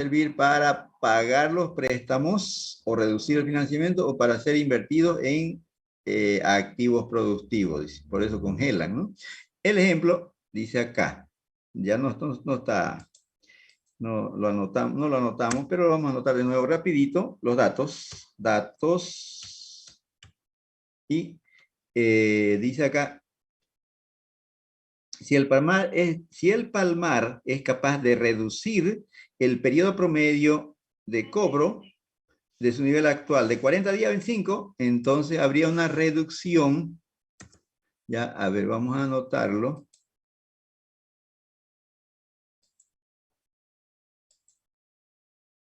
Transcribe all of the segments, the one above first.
servir para pagar los préstamos o reducir el financiamiento o para ser invertidos en activos productivos. Dice. Por eso congelan, ¿no? El ejemplo dice acá. Ya no está, no lo anotamos, pero lo vamos a anotar de nuevo rapidito. Los datos. Y dice acá, si el palmar es capaz de reducir el periodo promedio de cobro de su nivel actual de 40 días a 25, entonces habría una reducción. Ya, a ver, vamos a anotarlo.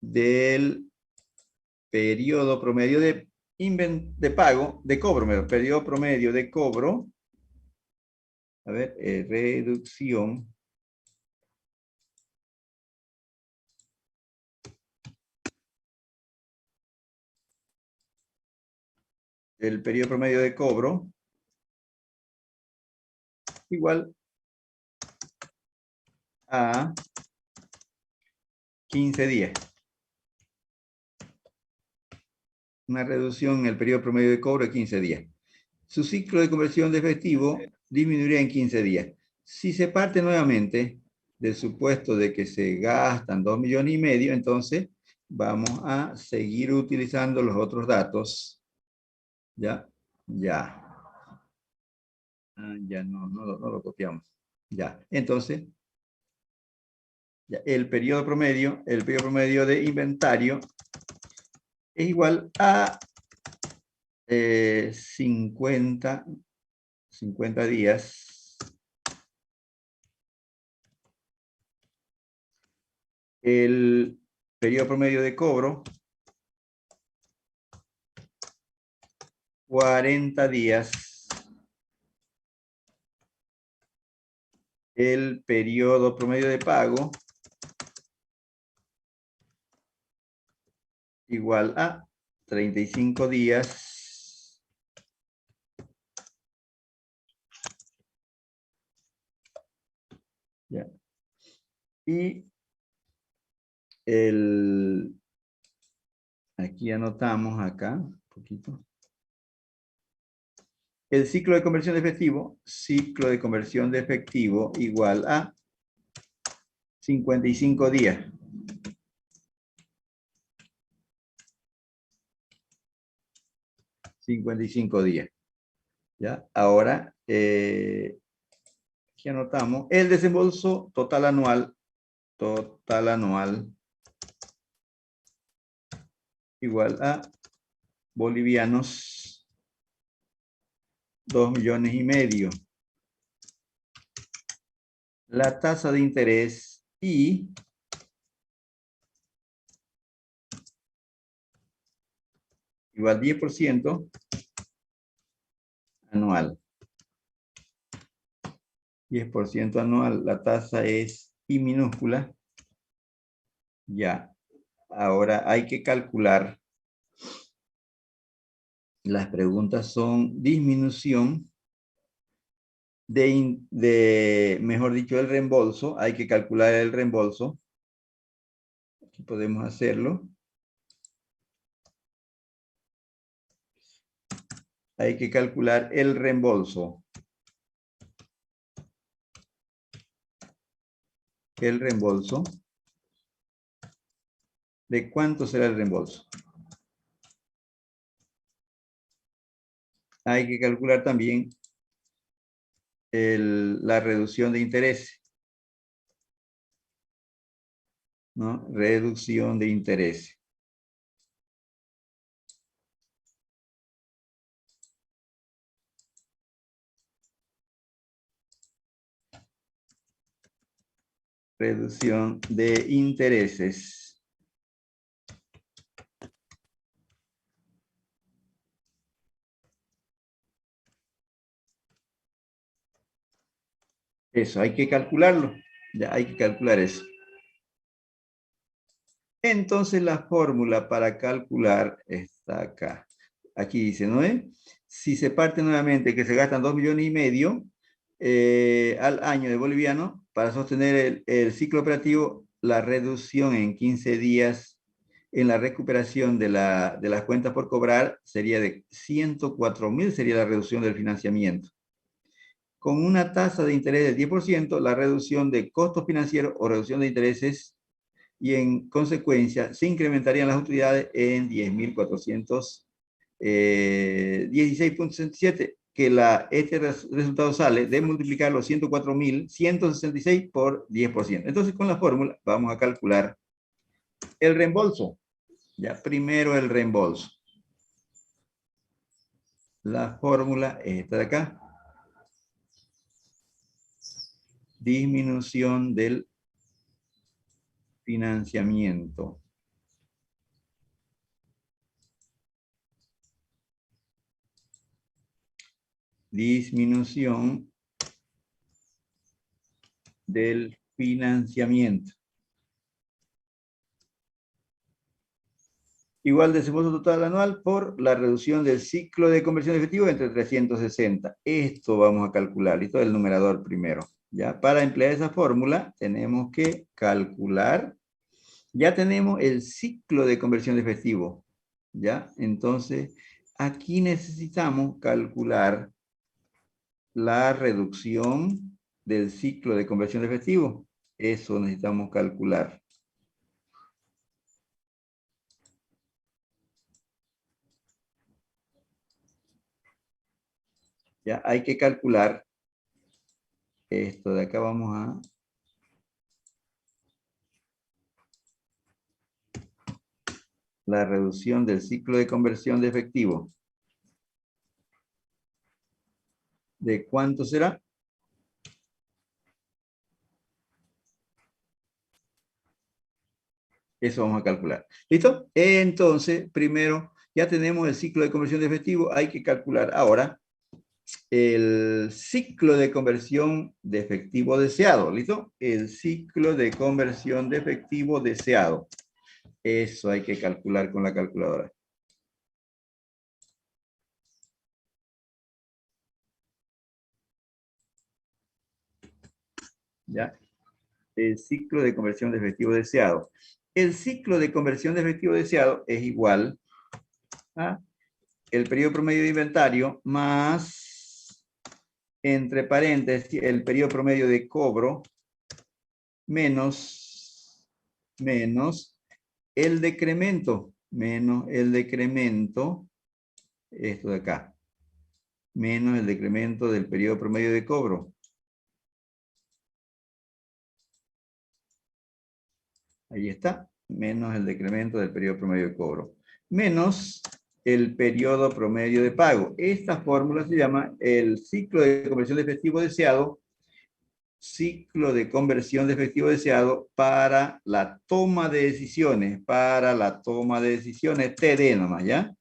Del periodo promedio de pago, de cobro, periodo promedio de cobro. A ver, reducción. El periodo promedio de cobro igual a 15 días. Una reducción en el periodo promedio de cobro de 15 días. Su ciclo de conversión de efectivo disminuiría en 15 días. Si se parte nuevamente del supuesto de que se gastan 2,5 millones, entonces vamos a seguir utilizando los otros datos. Ya. Ya no lo copiamos. Ya, entonces, ya, el periodo promedio de inventario es igual a 50 días. El periodo promedio de cobro, 40 días. El periodo promedio de pago, igual a 35 días. Ya. Y aquí anotamos acá, un poquito. El ciclo de conversión de efectivo igual a 55 días. ¿Ya? Ahora, aquí anotamos el desembolso total anual igual a bolivianos 2,5 millones. La tasa de interés y igual 10% anual. 10% anual, la tasa es I minúscula. Ya, ahora hay que calcular. Las preguntas son disminución mejor dicho, el reembolso. Hay que calcular el reembolso. Aquí podemos hacerlo. Hay que calcular el reembolso. ¿De cuánto será el reembolso? Hay que calcular también la reducción de interés. ¿No? Reducción de interés. Reducción de intereses. Eso, hay que calcularlo. Ya hay que calcular eso. Entonces la fórmula para calcular está acá. Aquí dice, ¿no? Si se parte nuevamente que se gastan 2,5 millones al año de boliviano para sostener el ciclo operativo, la reducción en 15 días en la recuperación de las cuentas por cobrar sería de 104.000, sería la reducción del financiamiento. Con una tasa de interés del 10%, la reducción de costos financieros o reducción de intereses, y en consecuencia se incrementarían las utilidades en 10.416.67, que este resultado sale de multiplicar los 104.166 por 10%. Entonces, con la fórmula vamos a calcular el reembolso. Ya, primero el reembolso. La fórmula es esta de acá. Disminución del financiamiento. Disminución del financiamiento. Igual desembolso total anual por la reducción del ciclo de conversión de efectivo entre 360. Esto vamos a calcular. Listo, el numerador primero. Ya, para emplear esa fórmula tenemos que calcular. Ya tenemos el ciclo de conversión de efectivo. Ya, entonces aquí necesitamos calcular la reducción del ciclo de conversión de efectivo. Eso necesitamos calcular. Ya hay que calcular esto de acá. Vamos a la reducción del ciclo de conversión de efectivo. ¿De cuánto será? Eso vamos a calcular. ¿Listo? Entonces, primero, ya tenemos el ciclo de conversión de efectivo. Hay que calcular ahora el ciclo de conversión de efectivo deseado. ¿Listo? El ciclo de conversión de efectivo deseado. Eso hay que calcular con la calculadora. ¿Ya? El ciclo de conversión de efectivo deseado. El ciclo de conversión de efectivo deseado es igual a el periodo promedio de inventario más, entre paréntesis, el periodo promedio de cobro menos el decremento, esto de acá, menos el decremento del periodo promedio de cobro. Ahí está, menos el decremento del periodo promedio de cobro, menos el periodo promedio de pago. Esta fórmula se llama el ciclo de conversión de efectivo deseado, ciclo de conversión de efectivo deseado para la toma de decisiones, TD nomás, ¿ya?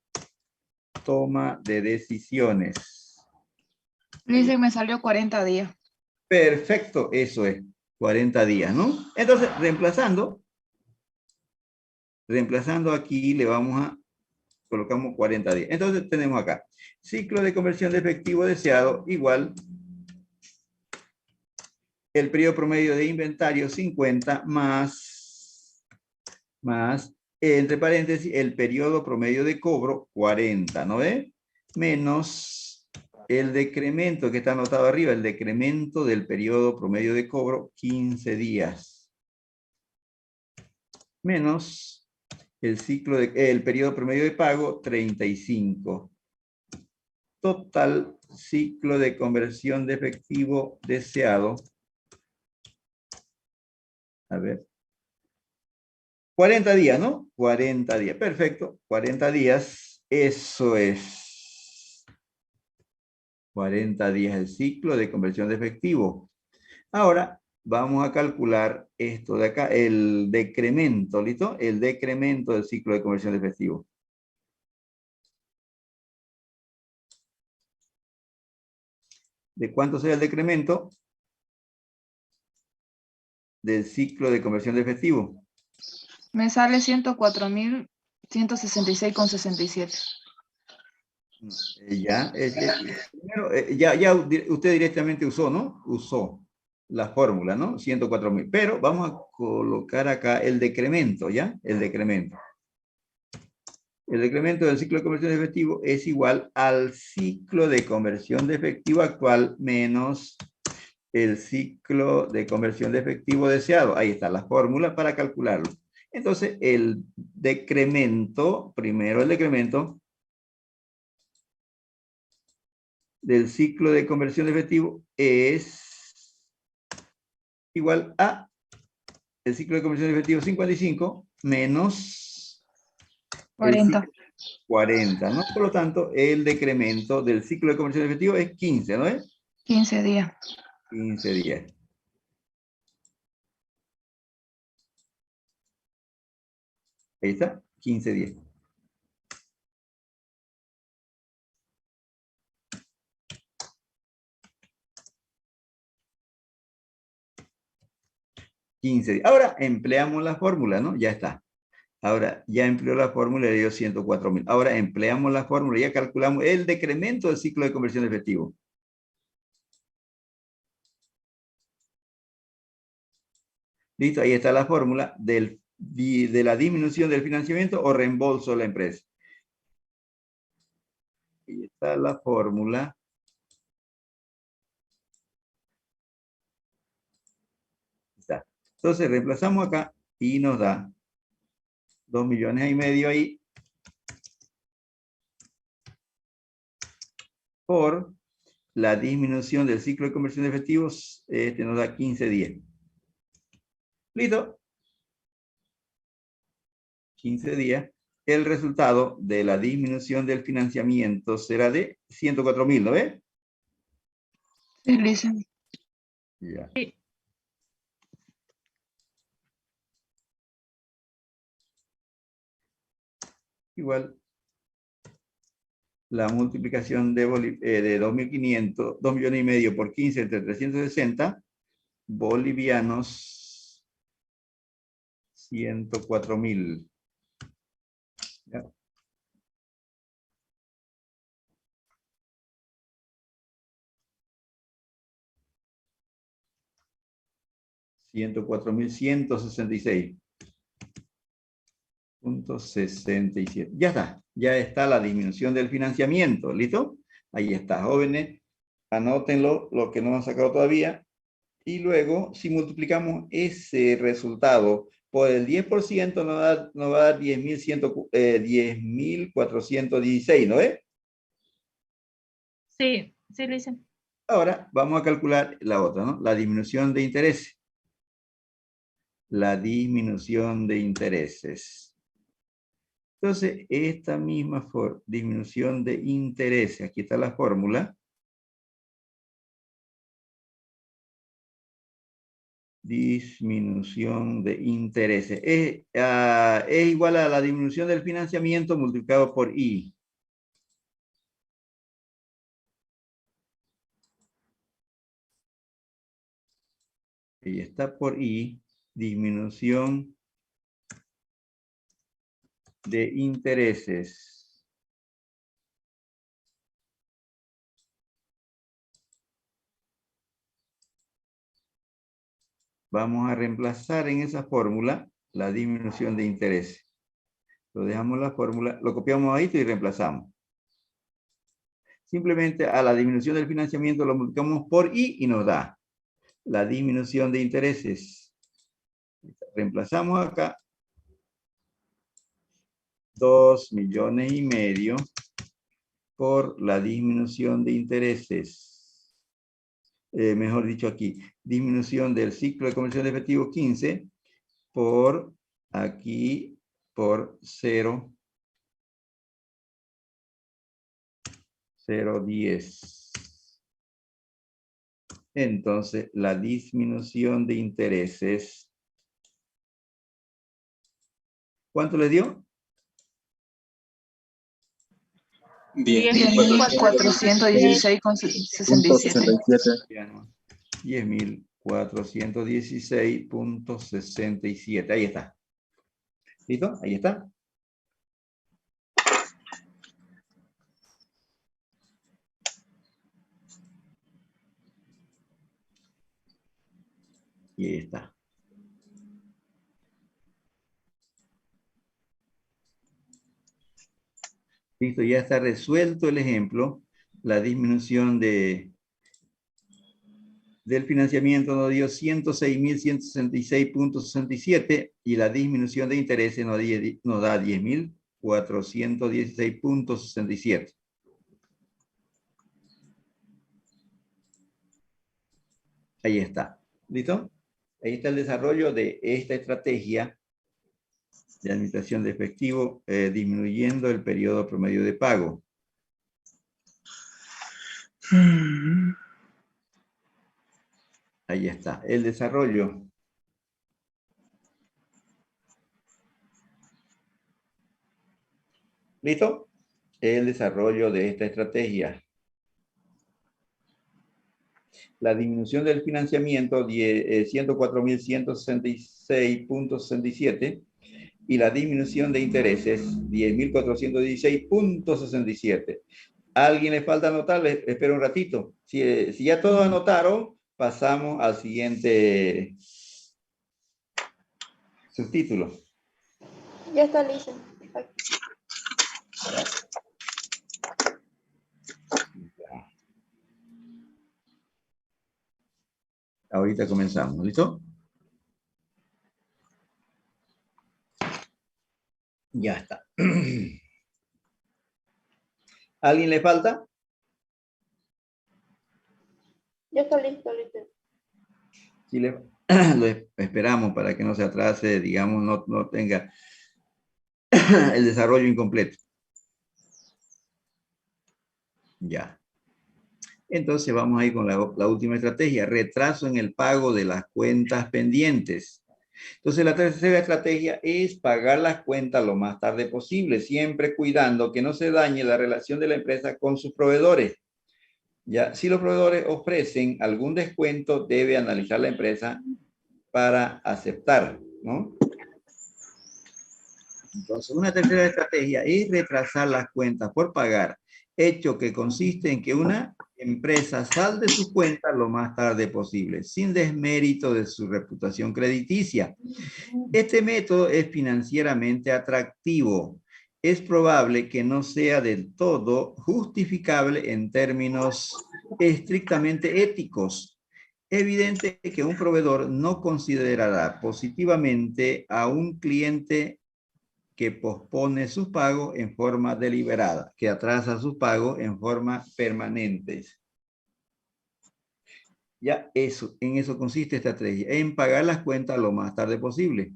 Toma de decisiones. Dice, me salió 40 días. Perfecto, eso es, 40 días, ¿no? Entonces, reemplazando aquí, le vamos a, colocamos 40 días. Entonces, tenemos acá, ciclo de conversión de efectivo deseado igual el periodo promedio de inventario 50 más, entre paréntesis, el periodo promedio de cobro 40, ¿no ve? Menos el decremento que está anotado arriba, el decremento del periodo promedio de cobro 15 días. Menos el periodo promedio de pago 35. Total ciclo de conversión de efectivo deseado. A ver. 40 días, ¿no? 40 días. Perfecto. 40 días. Eso es. 40 días el ciclo de conversión de efectivo. Ahora vamos a calcular esto de acá, el decremento, ¿listo? El decremento del ciclo de conversión de efectivo. ¿De cuánto será el decremento del ciclo de conversión de efectivo? Me sale 104.166,67. Primero, ya usted directamente usó, ¿no? Usó. la fórmula, ¿no? 104.000. Pero vamos a colocar acá el decremento, ¿ya? El decremento. El decremento del ciclo de conversión de efectivo es igual al ciclo de conversión de efectivo actual menos el ciclo de conversión de efectivo deseado. Ahí está la fórmula para calcularlo. Entonces, el decremento, primero el decremento del ciclo de conversión de efectivo es igual a el ciclo de conversión de efectivo 55 menos el 40. ciclo 40, ¿no? Por lo tanto, el decremento del ciclo de conversión de efectivo es 15, ¿no es? 15 días. 15 días. Ahí está, 15 días. Ahora empleamos la fórmula, ¿no? Ya está. Ahora ya empleó la fórmula y le dio 104.000. Ahora empleamos la fórmula y ya calculamos el decremento del ciclo de conversión de efectivo. Listo, ahí está la fórmula de la disminución del financiamiento o reembolso de la empresa. Ahí está la fórmula. Está. Entonces reemplazamos acá y nos da 2,5 millones ahí por la disminución del ciclo de conversión de efectivos, nos da 15 días. Listo. 15 días. El resultado de la disminución del financiamiento será de 104.000, ¿no ves? Sí, Lisa. Ya. Igual la multiplicación de 2.500, 2,5 millones por 15 entre 360 bolivianos, 104.000. 104.166.67. Ya está la disminución del financiamiento, ¿listo? Ahí está, jóvenes, anótenlo, lo que no han sacado todavía, y luego, si multiplicamos ese resultado por el 10%, nos va a dar 10.416, ¿no es? Sí, sí, Lisa. Ahora vamos a calcular la otra, ¿no? La disminución de intereses. La disminución de intereses. Entonces, esta misma disminución de intereses, aquí está la fórmula. Disminución de intereses. Es igual a la disminución del financiamiento multiplicado por I. Y está por I, disminución de intereses. Vamos a reemplazar en esa fórmula la disminución de intereses. Lo dejamos la fórmula, lo copiamos ahí y reemplazamos. Simplemente a la disminución del financiamiento lo multiplicamos por I y nos da la disminución de intereses. Reemplazamos acá 2,5 millones por la disminución de intereses. Mejor dicho aquí, disminución del ciclo de conversión de efectivo 15 por aquí por 0,10. Entonces, la disminución de intereses, ¿cuánto le dio? 10.416,67. 10.416.67. Ahí está. ¿Listo? Ahí está. Y ahí está. Listo, ya está resuelto el ejemplo. La disminución del financiamiento nos dio 106.166.67 y la disminución de intereses nos da 10.416.67. Ahí está. ¿Listo? Ahí está el desarrollo de esta estrategia de administración de efectivo, disminuyendo el periodo promedio de pago. Ahí está. El desarrollo. ¿Listo? El desarrollo de esta estrategia. La disminución del financiamiento, 104.166.67, y la disminución de intereses, 10.416.67. ¿A alguien le falta anotar? Les espero un ratito. Si ya todos anotaron, pasamos al siguiente subtítulo. Ya está listo. Ahorita comenzamos, ¿listo? Ya está. ¿Alguien le falta? Ya está listo. Sí, lo esperamos para que no se atrase, digamos, no tenga el desarrollo incompleto. Ya. Entonces vamos a ir con la última estrategia, retraso en el pago de las cuentas pendientes. Entonces la tercera estrategia es pagar las cuentas lo más tarde posible, siempre cuidando que no se dañe la relación de la empresa con sus proveedores. Ya, si los proveedores ofrecen algún descuento, debe analizar la empresa para aceptar, ¿no? Entonces, una tercera estrategia es retrasar las cuentas por pagar, hecho que consiste en que una empresa salde sus cuentas lo más tarde posible, sin desmérito de su reputación crediticia. Este método es financieramente atractivo. Es probable que no sea del todo justificable en términos estrictamente éticos. Evidente que un proveedor no considerará positivamente a un cliente que pospone sus pagos en forma deliberada, que atrasa sus pagos en forma permanente. Ya eso, en eso consiste esta estrategia, en pagar las cuentas lo más tarde posible.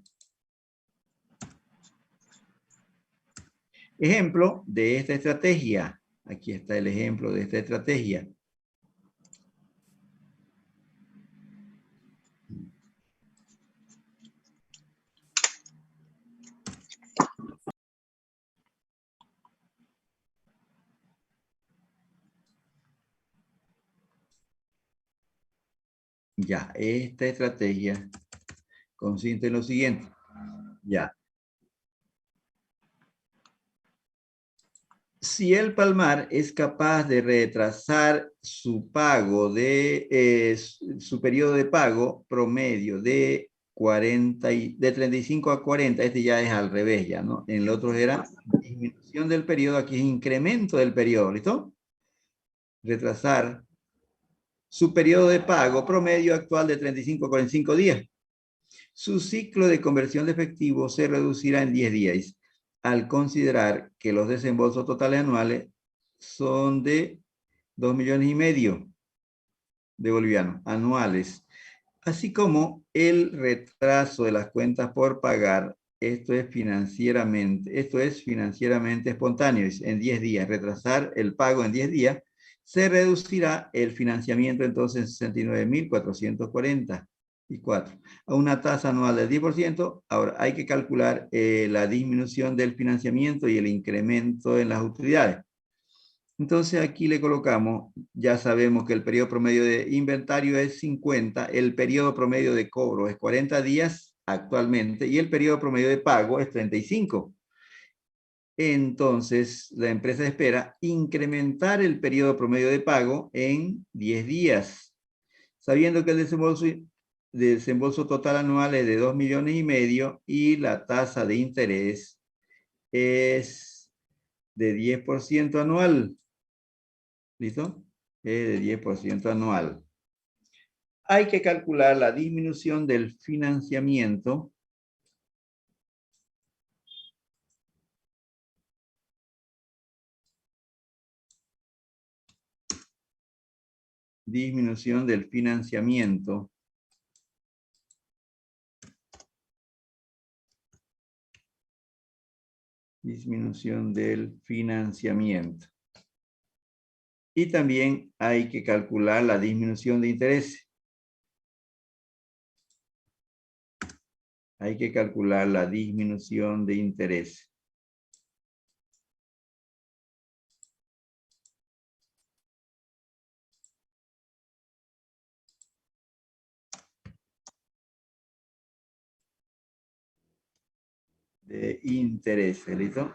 Ejemplo de esta estrategia. Aquí está el ejemplo de esta estrategia. Ya, esta estrategia consiste en lo siguiente. Ya. Si el Palmar es capaz de retrasar su pago su periodo de pago promedio de 35 a 40, este ya es al revés ya, ¿no? En el otro era disminución del periodo, aquí es incremento del periodo, ¿listo? Retrasar su periodo de pago promedio actual de 35 a 45 días. Su ciclo de conversión de efectivo se reducirá en 10 días al considerar que los desembolsos totales anuales son de 2,5 millones de bolivianos anuales, así como el retraso de las cuentas por pagar. Esto es financieramente espontáneo, en 10 días, retrasar el pago en 10 días, se reducirá el financiamiento entonces en 69.444 a una tasa anual del 10%. Ahora hay que calcular la disminución del financiamiento y el incremento en las utilidades. Entonces aquí le colocamos, ya sabemos que el periodo promedio de inventario es 50, el periodo promedio de cobro es 40 días actualmente y el periodo promedio de pago es 35. Entonces la empresa espera incrementar el periodo promedio de pago en 10 días, sabiendo que el desembolso desembolso total anual es de 2,5 millones y la tasa de interés es de 10% anual. ¿Listo? Es de 10% anual. Hay que calcular la disminución del financiamiento y también hay que calcular la disminución de intereses. Hay que calcular la disminución de interés. De interés, ¿listo?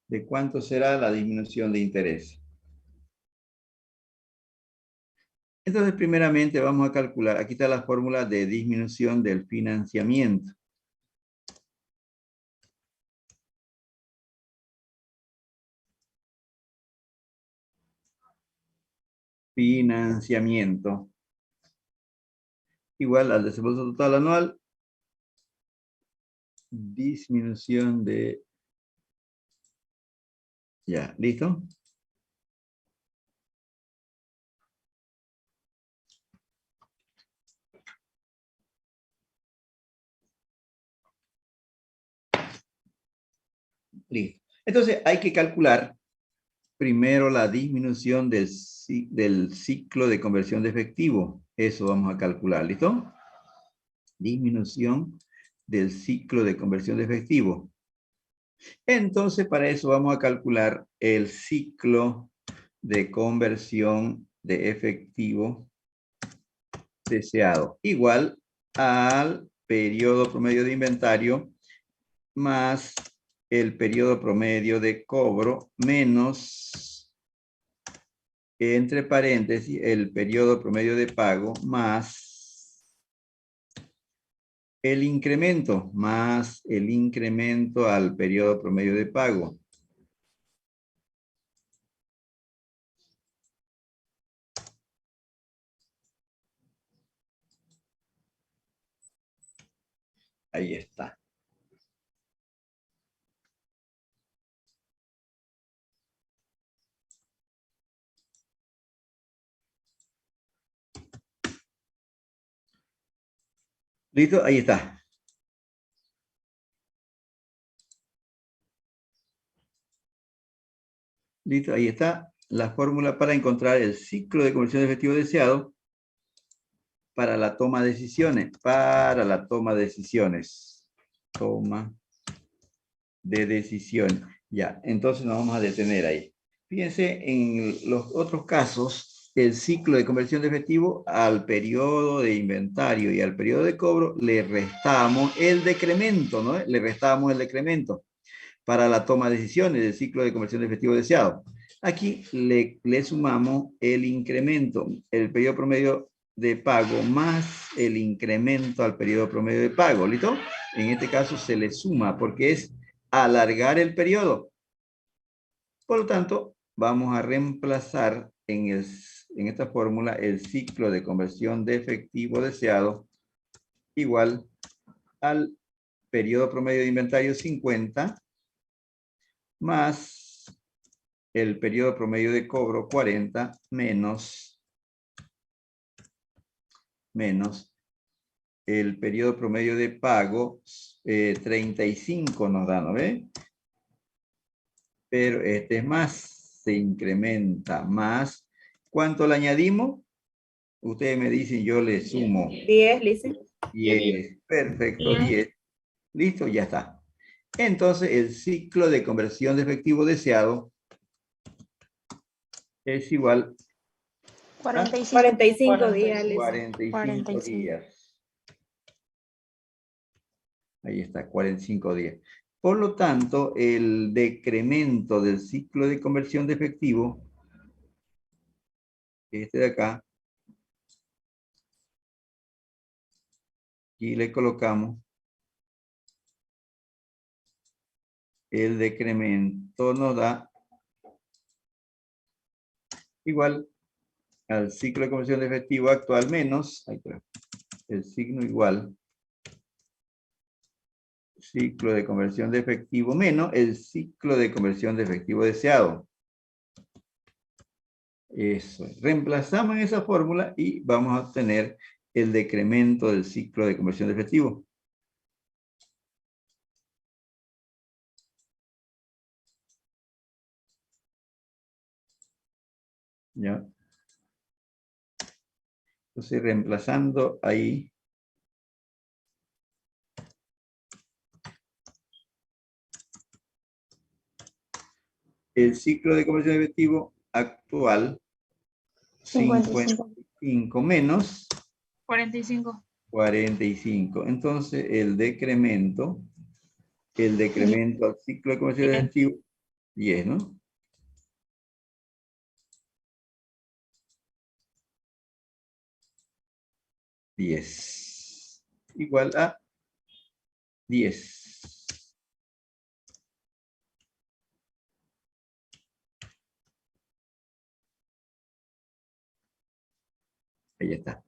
¿De cuánto será la disminución de interés? Entonces, primeramente vamos a calcular, aquí está la fórmula de disminución del financiamiento. Financiamiento igual al desembolso total anual, disminución de... Ya, ¿listo? Listo. Entonces hay que calcular primero la disminución del ciclo de conversión de efectivo. Eso vamos a calcular, ¿listo? Disminución del ciclo de conversión de efectivo. Entonces, para eso vamos a calcular el ciclo de conversión de efectivo deseado. Igual al periodo promedio de inventario más el periodo promedio de cobro menos, entre paréntesis, el periodo promedio de pago más el incremento, más el incremento al periodo promedio de pago. Ahí está. ¿Listo? Ahí está. Listo, ahí está la fórmula para encontrar el ciclo de conversión de efectivo deseado para la toma de decisiones. Para la toma de decisiones. Toma de decisión. Ya, entonces nos vamos a detener ahí. Fíjense, en los otros casos, el ciclo de conversión de efectivo al periodo de inventario y al periodo de cobro le restamos el decremento, ¿no? Le restamos el decremento para la toma de decisiones del ciclo de conversión de efectivo deseado. Aquí le sumamos el incremento, el periodo promedio de pago más el incremento al periodo promedio de pago, ¿listo? En este caso se le suma porque es alargar el periodo. Por lo tanto, vamos a reemplazar en esta fórmula el ciclo de conversión de efectivo deseado igual al periodo promedio de inventario 50 más el periodo promedio de cobro 40 menos el periodo promedio de pago 35 nos da, ¿no ve? Pero este es más, se incrementa más. ¿Cuánto le añadimos? Ustedes me dicen, yo le sumo. 10, Lice. 10. Perfecto, 10. Listo, ya está. Entonces, el ciclo de conversión de efectivo deseado es igual 45 días, Lice. 45 días. Ahí está, 45 días. Por lo tanto, el decremento del ciclo de conversión de efectivo, este de acá, y le colocamos el decremento, nos da igual al ciclo de conversión de efectivo actual menos, ahí está, el signo igual, ciclo de conversión de efectivo menos el ciclo de conversión de efectivo deseado. Eso. Reemplazamos en esa fórmula y vamos a obtener el decremento del ciclo de conversión de efectivo. ¿Ya? Entonces, reemplazando ahí, el ciclo de conversión de efectivo actual, 55 menos 45. 45. Entonces, el decremento al ciclo de conversión de efectivo, 10, ¿no? 10. Igual a 10. Ahí está.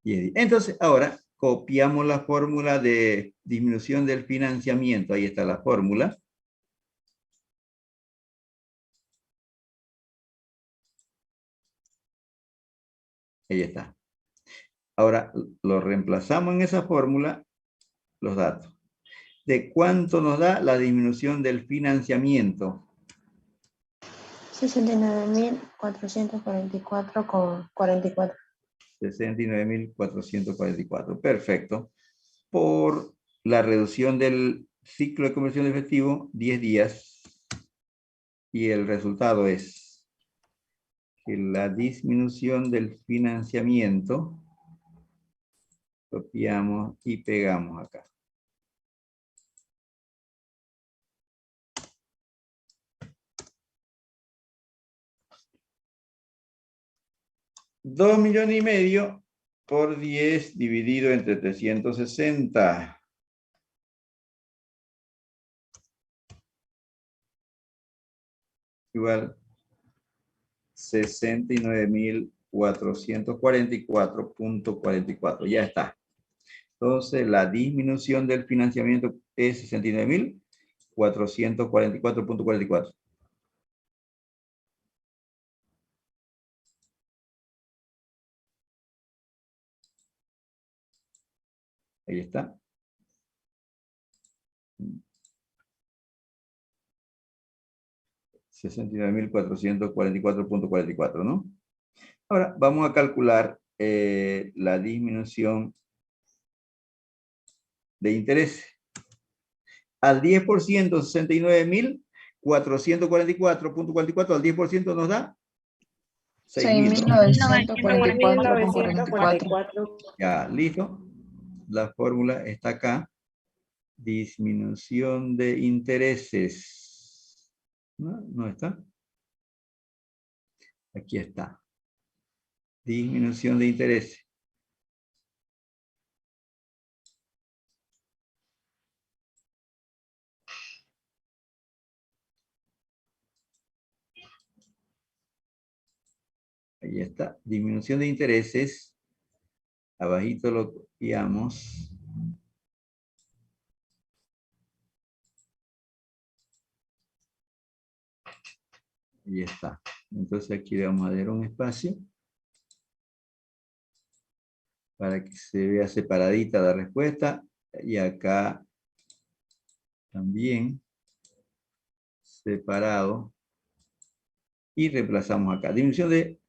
10. Entonces, ahora copiamos la fórmula de disminución del financiamiento. Ahí está la fórmula. Ahí está. Ahora lo reemplazamos en esa fórmula, los datos. ¿De cuánto nos da la disminución del financiamiento? 69.444,44. 69.444. Perfecto. Por la reducción del ciclo de conversión de efectivo, 10 días. Y el resultado es que la disminución del financiamiento, copiamos y pegamos acá. $2,500,000 por 10 dividido entre 360. Igual 69.444.44. Ya está. Entonces, la disminución del financiamiento es 69.444.44. Ahí está. $69.444.44, ¿no? Ahora vamos a calcular la disminución de interés. Al 10%, 69.444.44, al 10% nos da 6.000, ¿no? 6.944,44. Ya, listo. La fórmula está acá. Disminución de intereses. ¿No? ¿No está? Aquí está. Disminución de intereses. Ahí está. Disminución de intereses. Abajito lo copiamos. Ahí está. Entonces aquí le vamos a dar un espacio para que se vea separadita la respuesta. Y acá también separado. Y reemplazamos acá. Disminución de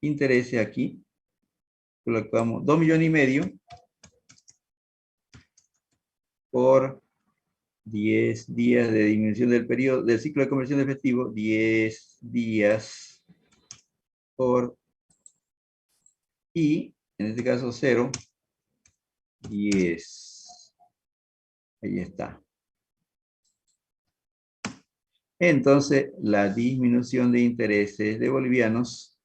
intereses aquí. Colocamos 2,500,000 por 10 días de disminución del periodo del ciclo de conversión de efectivo. 10 días por, y en este caso 0, 10. Ahí está. Entonces, la disminución de intereses de bolivianos,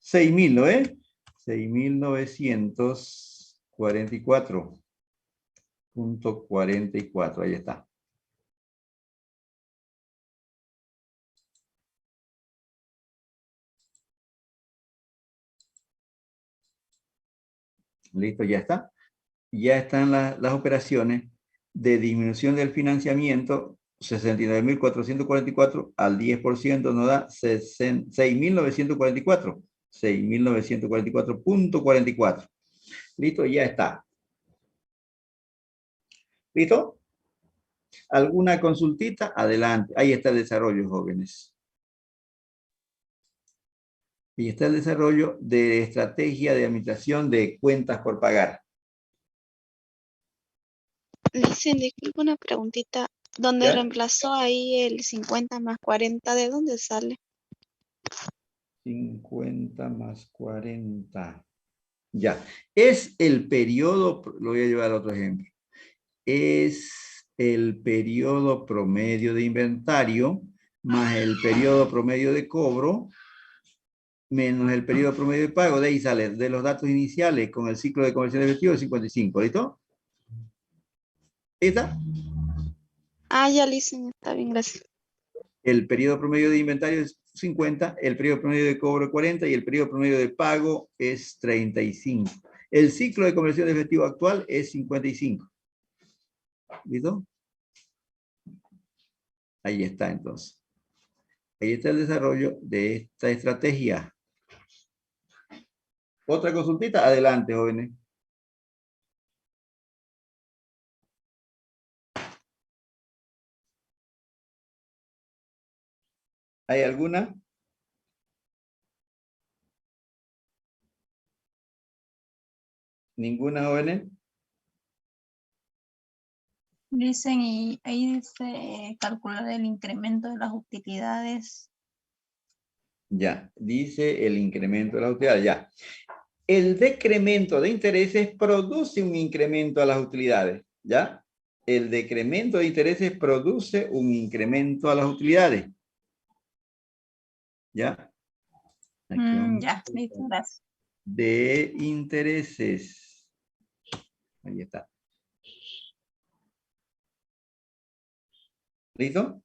6.000, ¿no es? 6.944.44, ahí está. Listo, ya está. Ya están las operaciones de disminución del financiamiento, 69.444 al 10% nos da 6.944. 6.944.44. Listo, ya está. ¿Listo? ¿Alguna consultita? Adelante. Ahí está el desarrollo, jóvenes. Y está el desarrollo de estrategia de administración de cuentas por pagar. Dicen, disculpa una preguntita. ¿Dónde ¿Ya? reemplazó ahí el 50 más 40? ¿De dónde sale? 50 más 40. Ya. Es el periodo, lo voy a llevar a otro ejemplo. Es el periodo promedio de inventario más el periodo promedio de cobro menos el periodo promedio de pago. De ahí sale de los datos iniciales con el ciclo de conversión de efectivo de 55. ¿Listo? ¿Ahí está? Ah, ya dicen, está bien, gracias. El periodo promedio de inventario es 50, el periodo promedio de cobro es 40 y el periodo promedio de pago es 35. El ciclo de conversión de efectivo actual es 55. ¿Listo? Ahí está entonces. Ahí está el desarrollo de esta estrategia. ¿Otra consultita? Adelante, jóvenes. ¿Hay alguna? ¿Ninguna, jóvenes? Dicen, y ahí dice calcular el incremento de las utilidades. Ya, dice el incremento de las utilidades, ya. El decremento de intereses produce un incremento a las utilidades, ¿ya? El decremento de intereses produce un incremento a las utilidades. ¿Ya? Ya, listo, gracias. De intereses. Ahí está. ¿Listo?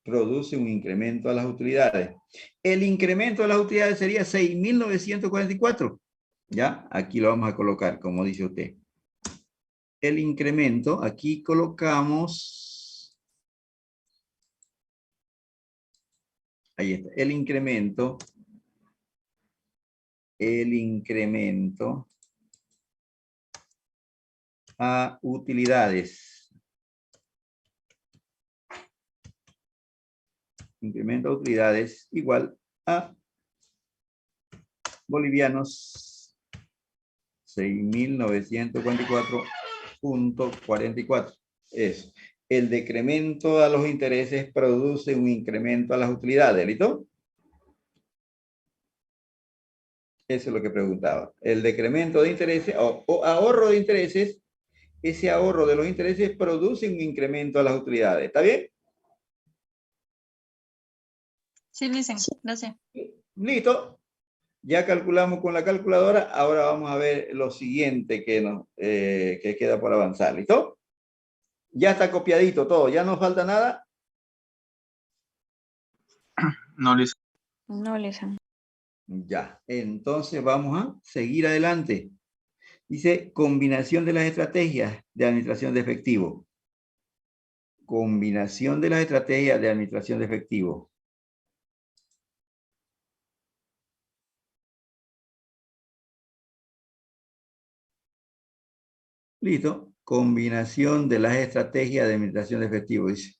Produce un incremento a las utilidades. El incremento de las utilidades sería 6.944. ¿Ya? Aquí lo vamos a colocar, como dice usted. El incremento, aquí colocamos, ahí está, el incremento a utilidades. Incremento a utilidades igual a bolivianos 6.944.44. Eso. El decremento a los intereses produce un incremento a las utilidades, ¿listo? Eso es lo que preguntaba. El decremento de intereses o ahorro de intereses, ese ahorro de los intereses produce un incremento a las utilidades. ¿Está bien? Sí, dicen, gracias. Listo. Ya calculamos con la calculadora. Ahora vamos a ver lo siguiente que queda por avanzar. ¿Listo? Ya está copiadito todo. ¿Ya no falta nada? No, listo. No, Lisa. Ya. Entonces vamos a seguir adelante. Dice combinación de las estrategias de administración de efectivo. Combinación de las estrategias de administración de efectivo. Listo. Combinación de las estrategias de administración de efectivo. Dice.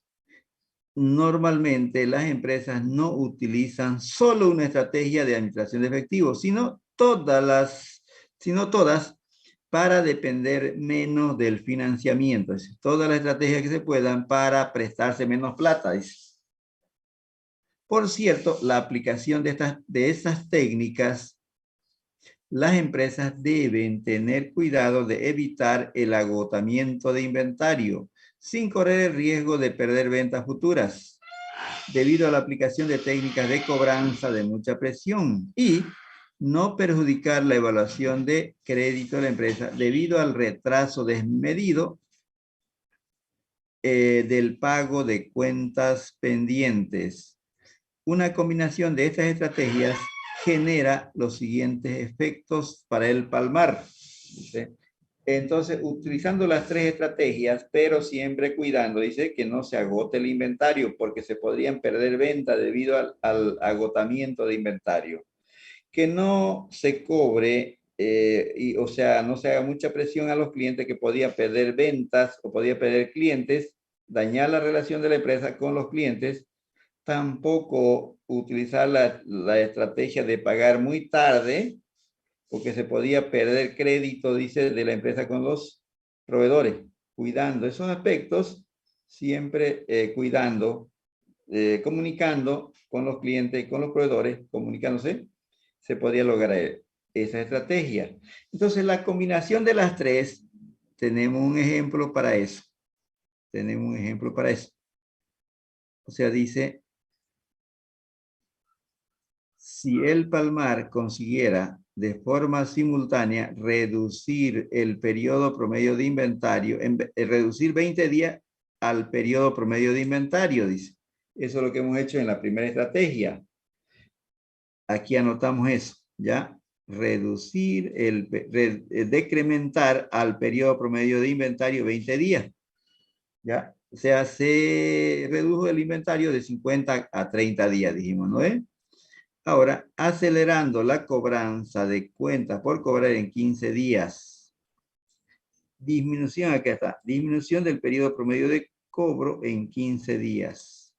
Normalmente las empresas no utilizan solo una estrategia de administración de efectivo, sino todas para depender menos del financiamiento. Es decir, todas las estrategias que se puedan para prestarse menos plata. Dice. Por cierto, la aplicación de estas técnicas, las empresas deben tener cuidado de evitar el agotamiento de inventario, sin correr el riesgo de perder ventas futuras, debido a la aplicación de técnicas de cobranza de mucha presión y no perjudicar la evaluación de crédito de la empresa debido al retraso desmedido del pago de cuentas pendientes. Una combinación de estas estrategias genera los siguientes efectos para el palmar. ¿Dice? Entonces, utilizando las tres estrategias, pero siempre cuidando, dice que no se agote el inventario porque se podrían perder ventas debido al agotamiento de inventario. Que no se cobre, o sea, no se haga mucha presión a los clientes que podía perder ventas o podía perder clientes, dañar la relación de la empresa con los clientes. Tampoco utilizar la estrategia de pagar muy tarde, porque se podía perder crédito, dice, de la empresa con los proveedores. Cuidando esos aspectos, siempre cuidando, comunicando con los clientes, con los proveedores, comunicándose, se podía lograr esa estrategia. Entonces, la combinación de las tres, tenemos un ejemplo para eso. Tenemos un ejemplo para eso. O sea, dice, si el palmar consiguiera de forma simultánea reducir el periodo promedio de inventario, reducir 20 días al periodo promedio de inventario, dice. Eso es lo que hemos hecho en la primera estrategia. Aquí anotamos eso, ¿ya? Reducir, decrementar al periodo promedio de inventario 20 días, ¿ya? O sea, se redujo el inventario de 50 a 30 días, dijimos, ¿no es? Ahora, acelerando la cobranza de cuentas por cobrar en 15 días. Disminución, acá está. Disminución del periodo promedio de cobro en 15 días.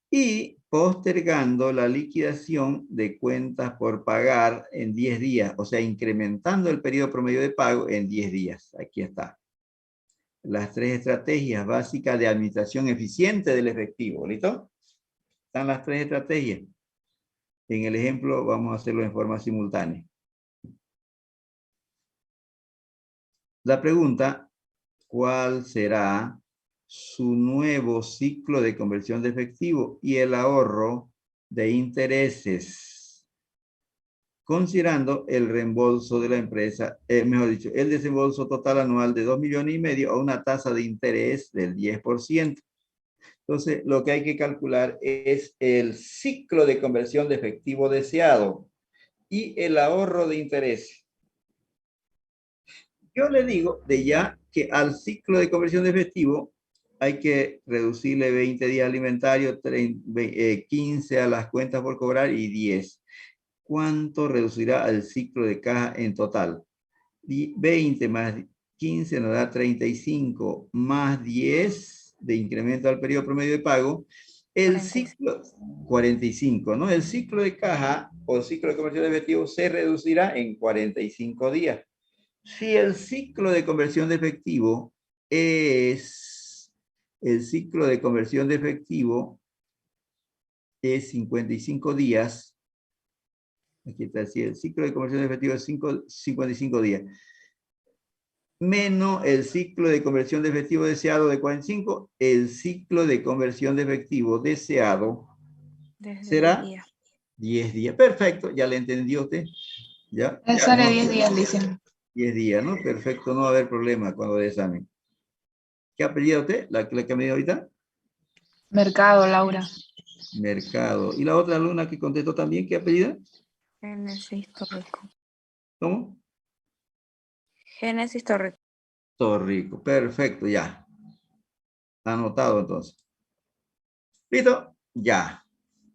Y postergando la liquidación de cuentas por pagar en 10 días. O sea, incrementando el periodo promedio de pago en 10 días. Aquí está. Las tres estrategias básicas de administración eficiente del efectivo. ¿Listo? Están las tres estrategias. En el ejemplo vamos a hacerlo en forma simultánea. La pregunta, ¿cuál será su nuevo ciclo de conversión de efectivo y el ahorro de intereses? Considerando el reembolso de la empresa, mejor dicho, el desembolso total anual de 2,5 millones a una tasa de interés del 10%. Entonces, lo que hay que calcular es el ciclo de conversión de efectivo deseado y el ahorro de interés. Yo le digo de ya que al ciclo de conversión de efectivo hay que reducirle 20 días alimentarios, 15 a las cuentas por cobrar y 10. ¿Cuánto reducirá el ciclo de caja en total? 20 más 15 nos da 35 más 10 de incremento al periodo promedio de pago. El 45. ciclo, 45, ¿no? El ciclo de caja o ciclo de conversión de efectivo se reducirá en 45 días. Si el ciclo de conversión de efectivo es, el ciclo de conversión de efectivo es 55 días, aquí está, si el ciclo de conversión de efectivo es 55 días, menos el ciclo de conversión de efectivo deseado de 45, el ciclo de conversión de efectivo deseado será 10 días. Perfecto, ya le entendió usted. ¿Ya? Sale 10 días, dicen. 10 días, ¿no? Perfecto, no va a haber problema cuando de examen. ¿Qué apellido usted? ¿La que me dio ahorita? Mercado, Laura. Mercado. ¿Y la otra alumna que contestó también, qué apellido? Génesis Torrico. ¿Cómo? Génesis Torrico. Torrico. Perfecto, ya. Anotado entonces. ¿Listo? Ya.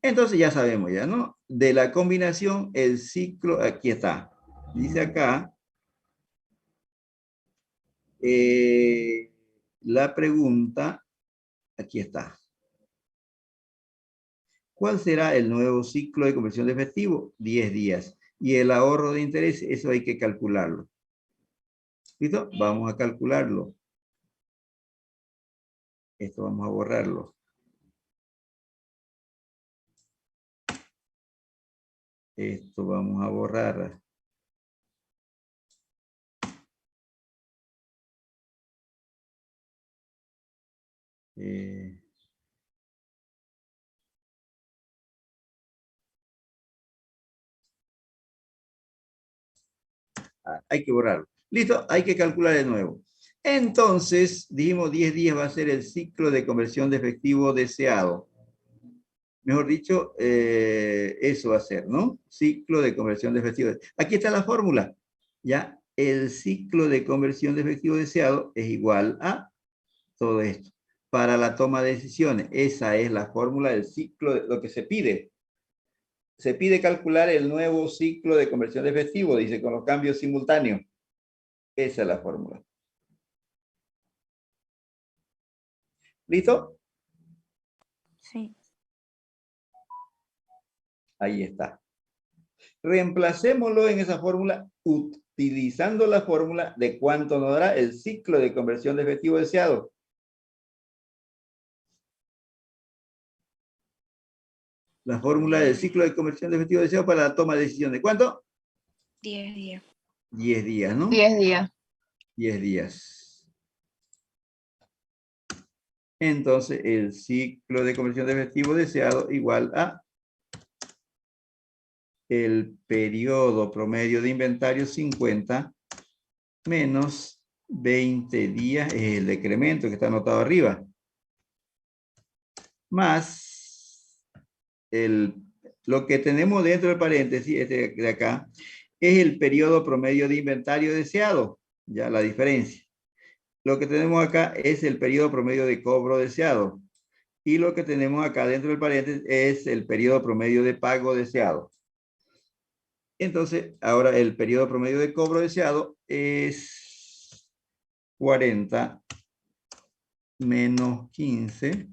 Entonces ya sabemos ya, ¿no? De la combinación, el ciclo, aquí está. Dice acá, la pregunta, aquí está. ¿Cuál será el nuevo ciclo de conversión de efectivo? 10 días. Y el ahorro de interés, eso hay que calcularlo. ¿Listo? Vamos a calcularlo. Esto vamos a borrarlo. Esto vamos a borrar. Hay que borrarlo. Listo, hay que calcular de nuevo. Entonces, dijimos 10 días va a ser el ciclo de conversión de efectivo deseado. Mejor dicho, eso va a ser, ¿no? Ciclo de conversión de efectivo. Aquí está la fórmula. Ya, el ciclo de conversión de efectivo deseado es igual a todo esto. Para la toma de decisiones, esa es la fórmula del ciclo, de lo que se pide. Se pide calcular el nuevo ciclo de conversión de efectivo, dice, con los cambios simultáneos. Esa es la fórmula. ¿Listo? Sí. Ahí está. Reemplacémoslo en esa fórmula utilizando la fórmula de cuánto nos dará el ciclo de conversión de efectivo deseado. La fórmula del ciclo de conversión de efectivo deseado para la toma de decisión. ¿De cuánto? 10 días. 10 días, ¿no? 10 días. 10 días. Entonces, el ciclo de conversión de efectivo deseado igual a el periodo promedio de inventario 50 menos 20 días, es el decremento que está anotado arriba, más lo que tenemos dentro del paréntesis, este de acá, es el periodo promedio de inventario deseado, ya la diferencia. Lo que tenemos acá es el periodo promedio de cobro deseado. Y lo que tenemos acá dentro del paréntesis es el periodo promedio de pago deseado. Entonces, ahora el periodo promedio de cobro deseado es 40 menos 15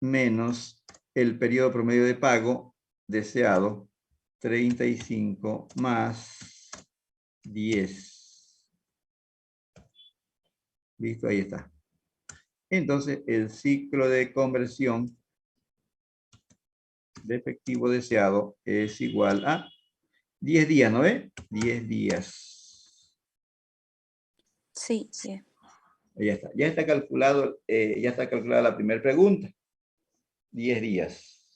menos el periodo promedio de pago deseado, 35 más 10. ¿Listo? Ahí está. Entonces, el ciclo de conversión de efectivo deseado es igual a 10 días, ¿no ve? 10 días. Sí, 10. Ya está. Ya está calculado, ya está calculada la primera pregunta. 10 días.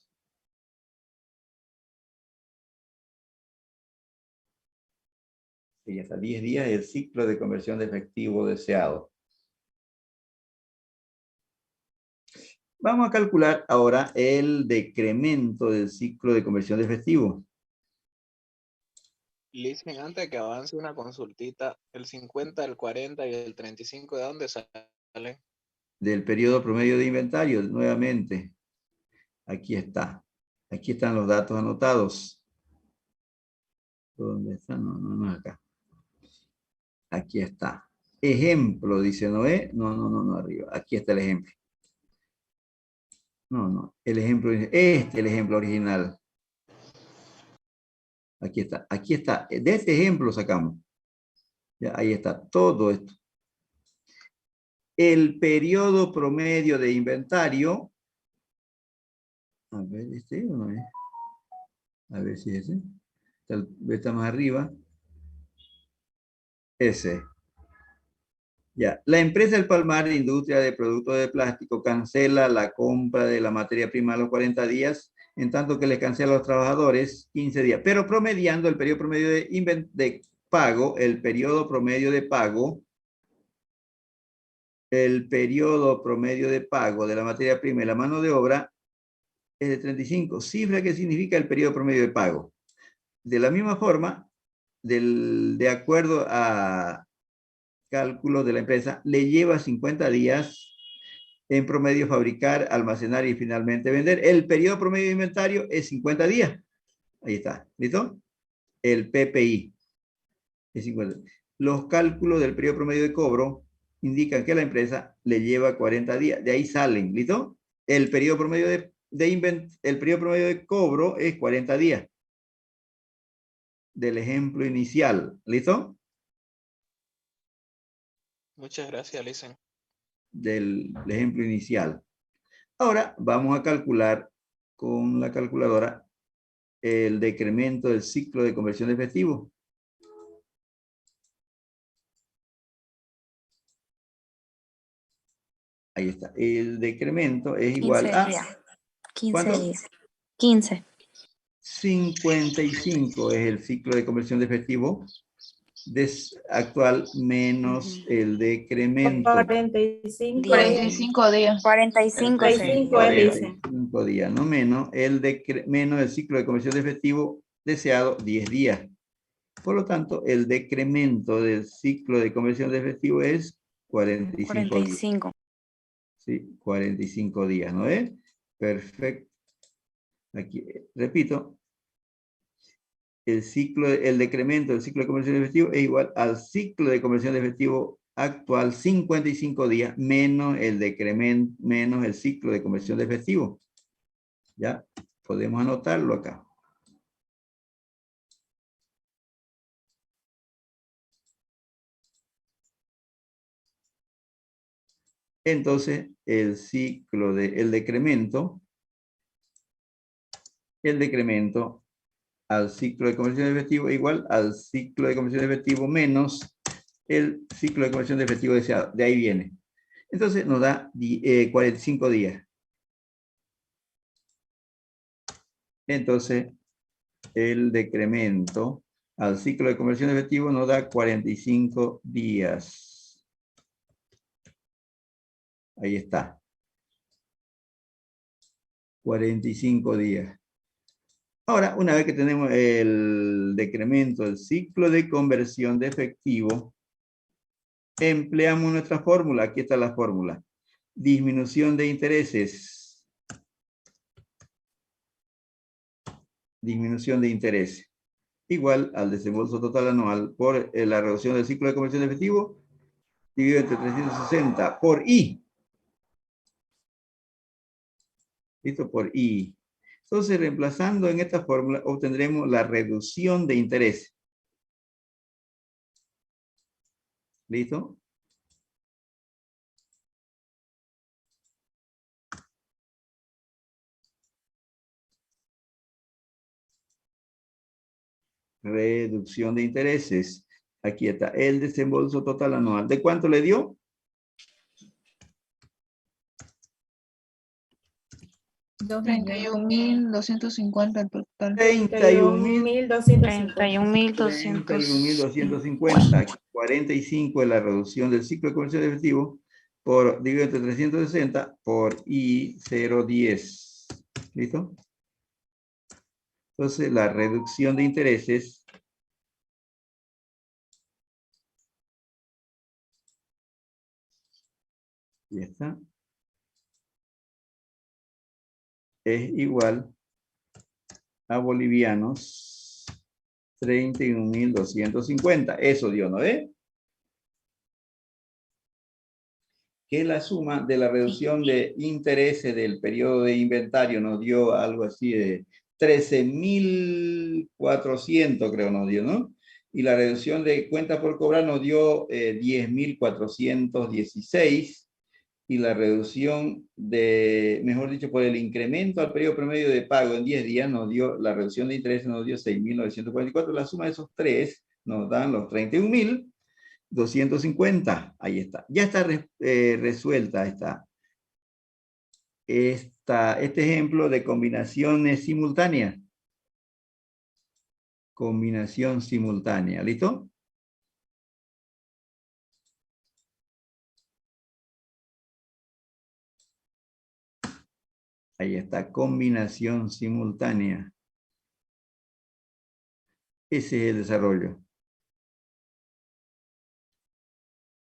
Y ya está. 10 días el ciclo de conversión de efectivo deseado. Vamos a calcular ahora el decremento del ciclo de conversión de efectivo. Listen, antes de que avance una consultita, el 50, el 40 y el 35, ¿de dónde salen? Del periodo promedio de inventario, nuevamente. Aquí está. Aquí están los datos anotados. ¿Dónde están? No, acá. Aquí está. Ejemplo, dice Noé. No, arriba. Aquí está el ejemplo. No, el ejemplo, este es el ejemplo original. Aquí está. De este ejemplo sacamos. Ya, ahí está todo esto. El periodo promedio de inventario. A ver, ¿este o no es? A ver si es ese. Está más arriba. Ese. Ya. La empresa El Palmar de Industria de Productos de Plástico cancela la compra de la materia prima a los 40 días, en tanto que les cancela a los trabajadores 15 días. Pero promediando el periodo promedio de pago, el periodo promedio de pago de la materia prima y la mano de obra es de 35, cifra que significa el periodo promedio de pago. De la misma forma, de acuerdo a cálculos de la empresa, le lleva 50 días en promedio fabricar, almacenar y finalmente vender. El periodo promedio de inventario es 50 días. Ahí está, ¿listo? El PPI es 50. Los cálculos del periodo promedio de cobro indican que la empresa le lleva 40 días. De ahí salen, ¿listo? El periodo promedio el periodo promedio de cobro es 40 días. Del ejemplo inicial, ¿listo? Muchas gracias, Listen. Del ejemplo inicial. Ahora vamos a calcular con la calculadora el decremento del ciclo de conversión de efectivo. Ahí está. El decremento es 15 igual a... días. 15 ¿cuánto? días. 15. 55 es el ciclo de conversión de efectivo actual menos el decremento. 45. 45 días. 45 45 sería. dice. 45 días, no menos menos el ciclo de conversión de efectivo deseado, 10 días. Por lo tanto, el decremento del ciclo de conversión de efectivo es 45 días. 45. Sí, 45 días, ¿no es? Perfecto. Aquí, repito, el decremento del ciclo de conversión de efectivo es igual al ciclo de conversión de efectivo actual, 55 días, menos el decremento, menos el ciclo de conversión de efectivo. ¿Ya? Podemos anotarlo acá. Entonces, el decremento al ciclo de conversión de efectivo es igual al ciclo de conversión de efectivo menos el ciclo de conversión de efectivo deseado. De ahí viene. Entonces, nos da 45 días. Entonces, el decremento al ciclo de conversión de efectivo nos da 45 días. Ahí está. 45 días. Ahora, una vez que tenemos el decremento del ciclo de conversión de efectivo, empleamos nuestra fórmula. Aquí está la fórmula. Disminución de intereses. Disminución de intereses. Igual al desembolso total anual por la reducción del ciclo de conversión de efectivo dividido entre 360 por I. ¿Listo? Por I. Entonces, reemplazando en esta fórmula, obtendremos la reducción de interés. ¿Listo? Reducción de intereses. Aquí está el desembolso total anual. ¿De cuánto le dio? 31.250 el total. 31.250. 31.250. 45 es la reducción del ciclo de conversión de efectivo por dividido entre 360 por I 010. ¿Listo? Entonces, la reducción de intereses ya está. Es igual a bolivianos 31.250. Eso dio, ¿no ve? Que la suma de la reducción de intereses del periodo de inventario nos dio algo así de 13.400, creo nos dio, ¿no? Y la reducción de cuentas por cobrar nos dio 10.416. Y la reducción de, mejor dicho, por el incremento al periodo promedio de pago en 10 días nos dio, la reducción de intereses nos dio 6.944. La suma de esos tres nos dan los 31.250. Ahí está. Ya está resuelta este ejemplo de combinaciones simultáneas. Combinación simultánea. ¿Listo? Ahí está, combinación simultánea. Ese es el desarrollo.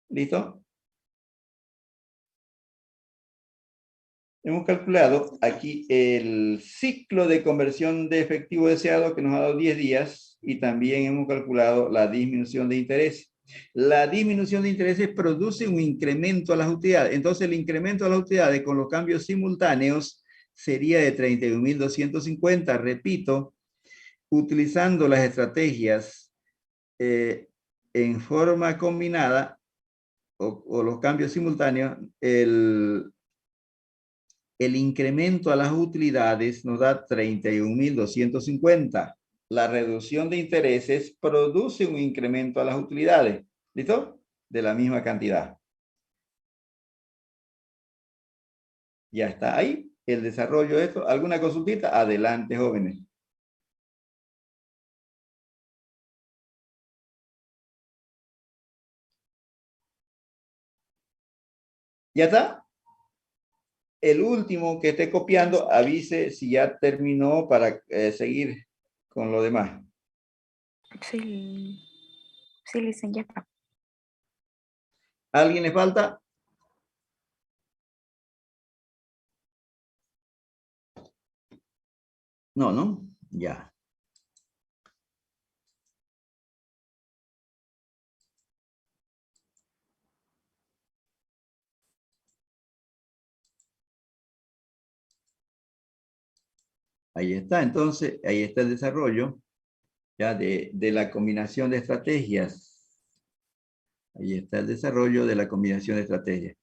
¿Listo? Hemos calculado aquí el ciclo de conversión de efectivo deseado que nos ha dado 10 días y también hemos calculado la disminución de interés. La disminución de intereses produce un incremento a las utilidades. Entonces, el incremento a las utilidades con los cambios simultáneos sería de 31.250. Repito, utilizando las estrategias en forma combinada o los cambios simultáneos, el incremento a las utilidades nos da 31.250. La reducción de intereses produce un incremento a las utilidades. ¿Listo? De la misma cantidad. Ya está ahí el desarrollo de esto. ¿Alguna consultita? Adelante, jóvenes. ¿Ya está? El último que esté copiando, avise si ya terminó para seguir con lo demás. Sí, sí, listen, ya está. ¿Alguien le falta? No, ¿no? Ya. Ahí está, entonces, ahí está el desarrollo ya de la combinación de estrategias. Ahí está el desarrollo de la combinación de estrategias.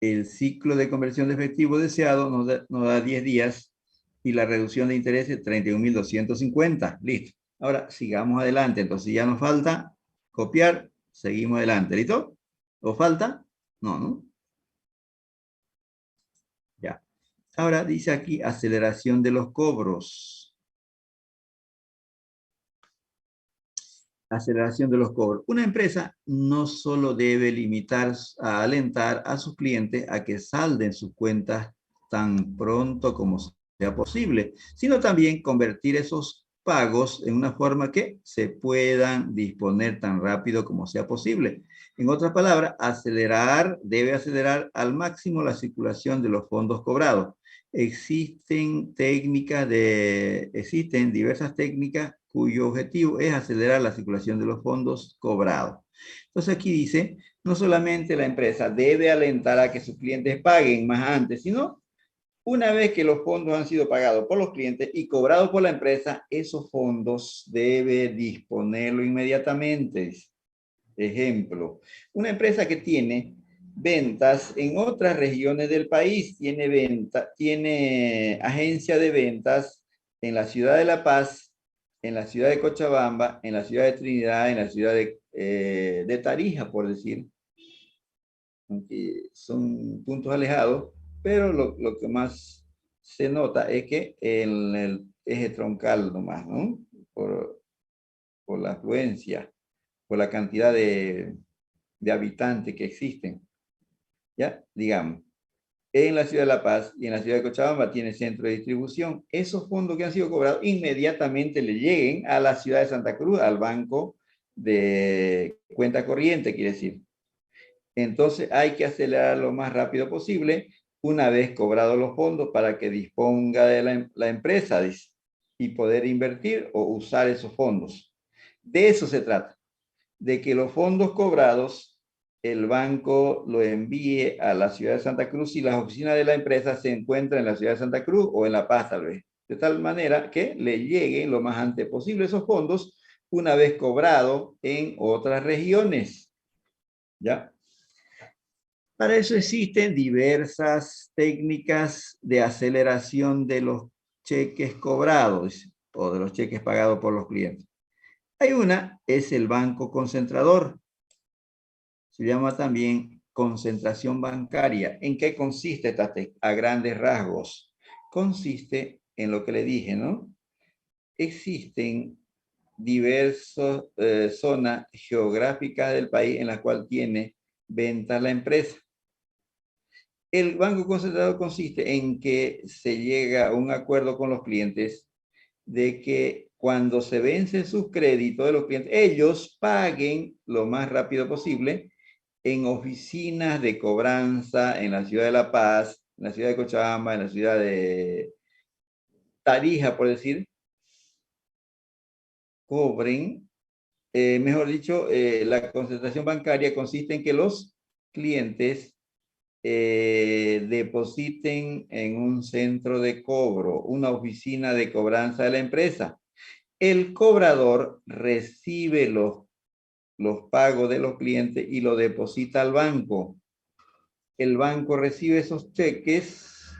El ciclo de conversión de efectivo deseado nos da 10 días y la reducción de interés es 31.250. Listo. Ahora sigamos adelante. Entonces ya nos falta copiar. Seguimos adelante. ¿Listo? ¿O falta? No, ¿no? Ya. Ahora dice aquí aceleración de los cobros. Aceleración de los cobros. Una empresa no solo debe limitar a alentar a sus clientes a que salden sus cuentas tan pronto como sea posible, sino también convertir esos pagos en una forma que se puedan disponer tan rápido como sea posible. En otras palabras, debe acelerar al máximo la circulación de los fondos cobrados. Existen diversas técnicas cuyo objetivo es acelerar la circulación de los fondos cobrados. Entonces aquí dice, no solamente la empresa debe alentar a que sus clientes paguen más antes, sino una vez que los fondos han sido pagados por los clientes y cobrados por la empresa, esos fondos debe disponerlo inmediatamente. Ejemplo, una empresa que tiene ventas en otras regiones del país, tiene agencia de ventas en la ciudad de La Paz, en la ciudad de Cochabamba, en la ciudad de Trinidad, en la ciudad de Tarija, por decir, aunque son puntos alejados, pero lo que más se nota es que en el eje troncal nomás, ¿no? Por la afluencia, por la cantidad de habitantes que existen, ¿ya? Digamos, en la ciudad de La Paz y en la ciudad de Cochabamba tiene centro de distribución. Esos fondos que han sido cobrados inmediatamente le lleguen a la ciudad de Santa Cruz, al banco de cuenta corriente, quiere decir. Entonces hay que acelerar lo más rápido posible una vez cobrados los fondos para que disponga de la empresa y poder invertir o usar esos fondos. De eso se trata, de que los fondos cobrados el banco lo envíe a la ciudad de Santa Cruz y las oficinas de la empresa se encuentran en la ciudad de Santa Cruz o en La Paz tal vez. De tal manera que le lleguen lo más antes posible esos fondos una vez cobrado en otras regiones. ¿Ya? Para eso existen diversas técnicas de aceleración de los cheques cobrados o de los cheques pagados por los clientes. Hay una, es el banco concentrador. Se llama también concentración bancaria. ¿En qué consiste esta técnica? A grandes rasgos. Consiste en lo que le dije, ¿no? Existen diversas zonas geográficas del país en las cuales tiene ventas la empresa. El banco concentrador consiste en que se llega a un acuerdo con los clientes de que cuando se vencen sus créditos de los clientes, ellos paguen lo más rápido posible en oficinas de cobranza en la ciudad de La Paz, en la ciudad de Cochabamba, en la ciudad de Tarija, por decir, cobren, mejor dicho, la concentración bancaria consiste en que los clientes depositen en un centro de cobro, una oficina de cobranza de la empresa. El cobrador recibe los pagos de los clientes y lo deposita al banco. El banco recibe esos cheques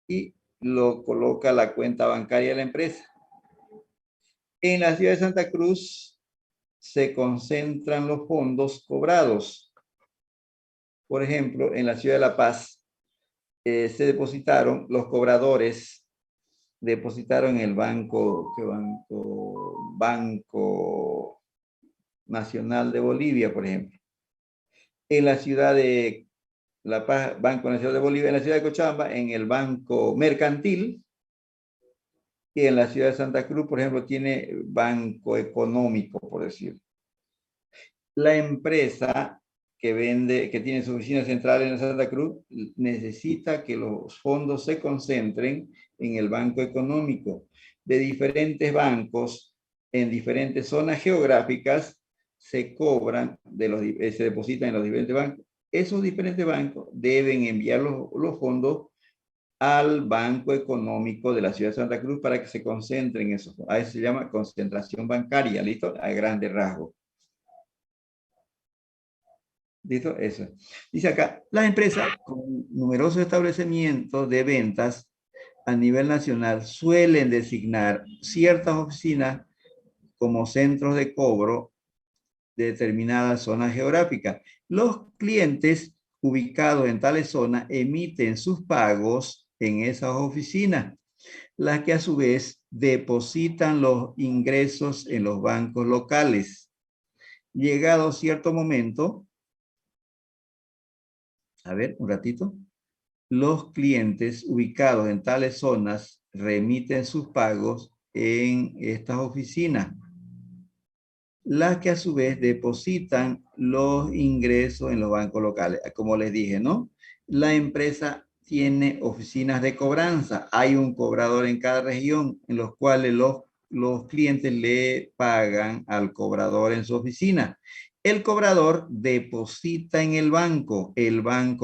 y lo coloca a la cuenta bancaria de la empresa. En la ciudad de Santa Cruz se concentran los fondos cobrados. Por ejemplo, en la ciudad de La Paz se depositaron, los cobradores depositaron en el banco, ¿qué banco? Banco Nacional de Bolivia, por ejemplo. En la ciudad de La Paz, Banco Nacional de Bolivia, en la ciudad de Cochabamba, en el Banco Mercantil, y en la ciudad de Santa Cruz, por ejemplo, tiene Banco Económico, por decir. La empresa que vende, que tiene su oficina central en Santa Cruz, necesita que los fondos se concentren en el Banco Económico. De diferentes bancos, en diferentes zonas geográficas, se cobran, se depositan en los diferentes bancos. Esos diferentes bancos deben enviar los fondos al Banco Económico de la ciudad de Santa Cruz para que se concentren en esos. A eso se llama concentración bancaria, ¿listo? A grandes rasgos. ¿Listo? Eso. Dice acá, las empresas con numerosos establecimientos de ventas a nivel nacional suelen designar ciertas oficinas como centros de cobro de determinadas zonas geográficas. Los clientes ubicados en tales zonas emiten sus pagos en esas oficinas, las que a su vez depositan los ingresos en los bancos locales. Llegado cierto momento, a ver, un ratito, los clientes ubicados en tales zonas remiten sus pagos en estas oficinas, las que a su vez depositan los ingresos en los bancos locales. Como les dije, ¿no? La empresa tiene oficinas de cobranza. Hay un cobrador en cada región en los cuales los clientes le pagan al cobrador en su oficina. El cobrador deposita en el banco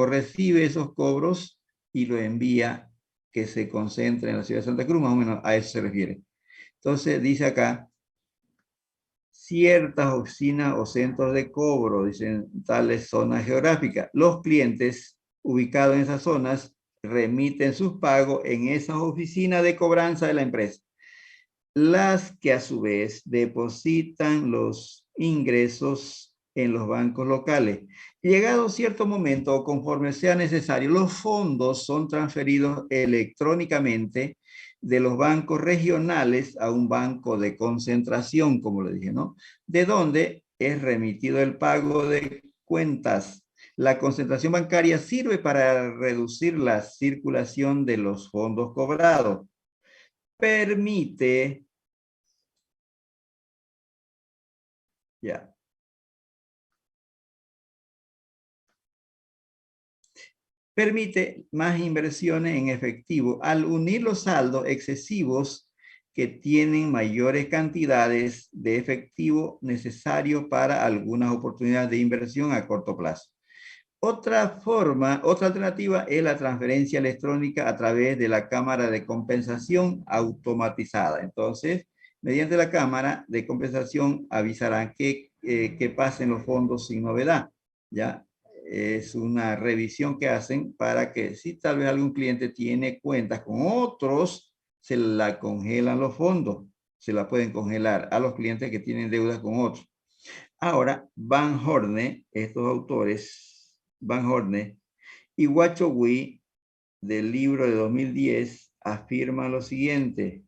recibe esos cobros y lo envía que se concentre en la ciudad de Santa Cruz, más o menos a eso se refiere. Entonces dice acá, ciertas oficinas o centros de cobro, dicen tales zonas geográficas. Los clientes ubicados en esas zonas remiten sus pagos en esas oficinas de cobranza de la empresa, las que a su vez depositan los ingresos en los bancos locales. Llegado cierto momento o conforme sea necesario, los fondos son transferidos electrónicamente de los bancos regionales a un banco de concentración, como le dije, ¿no? De donde es remitido el pago de cuentas. La concentración bancaria sirve para reducir la circulación de los fondos cobrados. Permite más inversiones en efectivo al unir los saldos excesivos que tienen mayores cantidades de efectivo necesario para algunas oportunidades de inversión a corto plazo. Otra alternativa es la transferencia electrónica a través de la cámara de compensación automatizada. Entonces, mediante la cámara de compensación avisarán que pasen los fondos sin novedad. ¿Ya? Es una revisión que hacen para que si tal vez algún cliente tiene cuentas con otros, se la congelan los fondos. Se la pueden congelar a los clientes que tienen deudas con otros. Ahora, Van Horne, estos autores, Van Horne y Wachowski, del libro de 2010, afirman lo siguiente.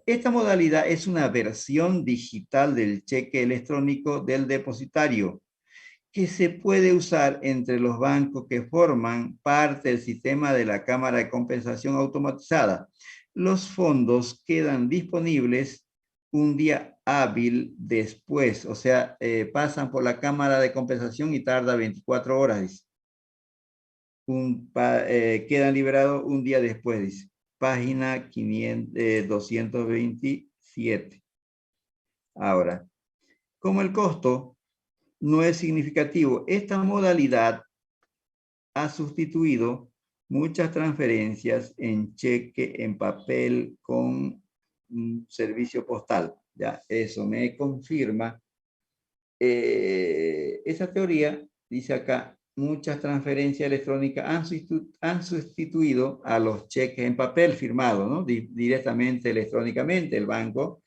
Esta modalidad es una versión digital del cheque electrónico del depositario que se puede usar entre los bancos que forman parte del sistema de la Cámara de Compensación Automatizada. Los fondos quedan disponibles un día hábil después, o sea, pasan por la Cámara de Compensación y tarda 24 horas, dice. Quedan liberados un día después, dice. Página 227. Ahora, como el costo no es significativo, esta modalidad ha sustituido muchas transferencias en cheque, en papel, con servicio postal. Ya, eso me confirma. Esa teoría, dice acá, muchas transferencias electrónicas han sustituido a los cheques en papel firmados, ¿no? Directamente, electrónicamente, el banco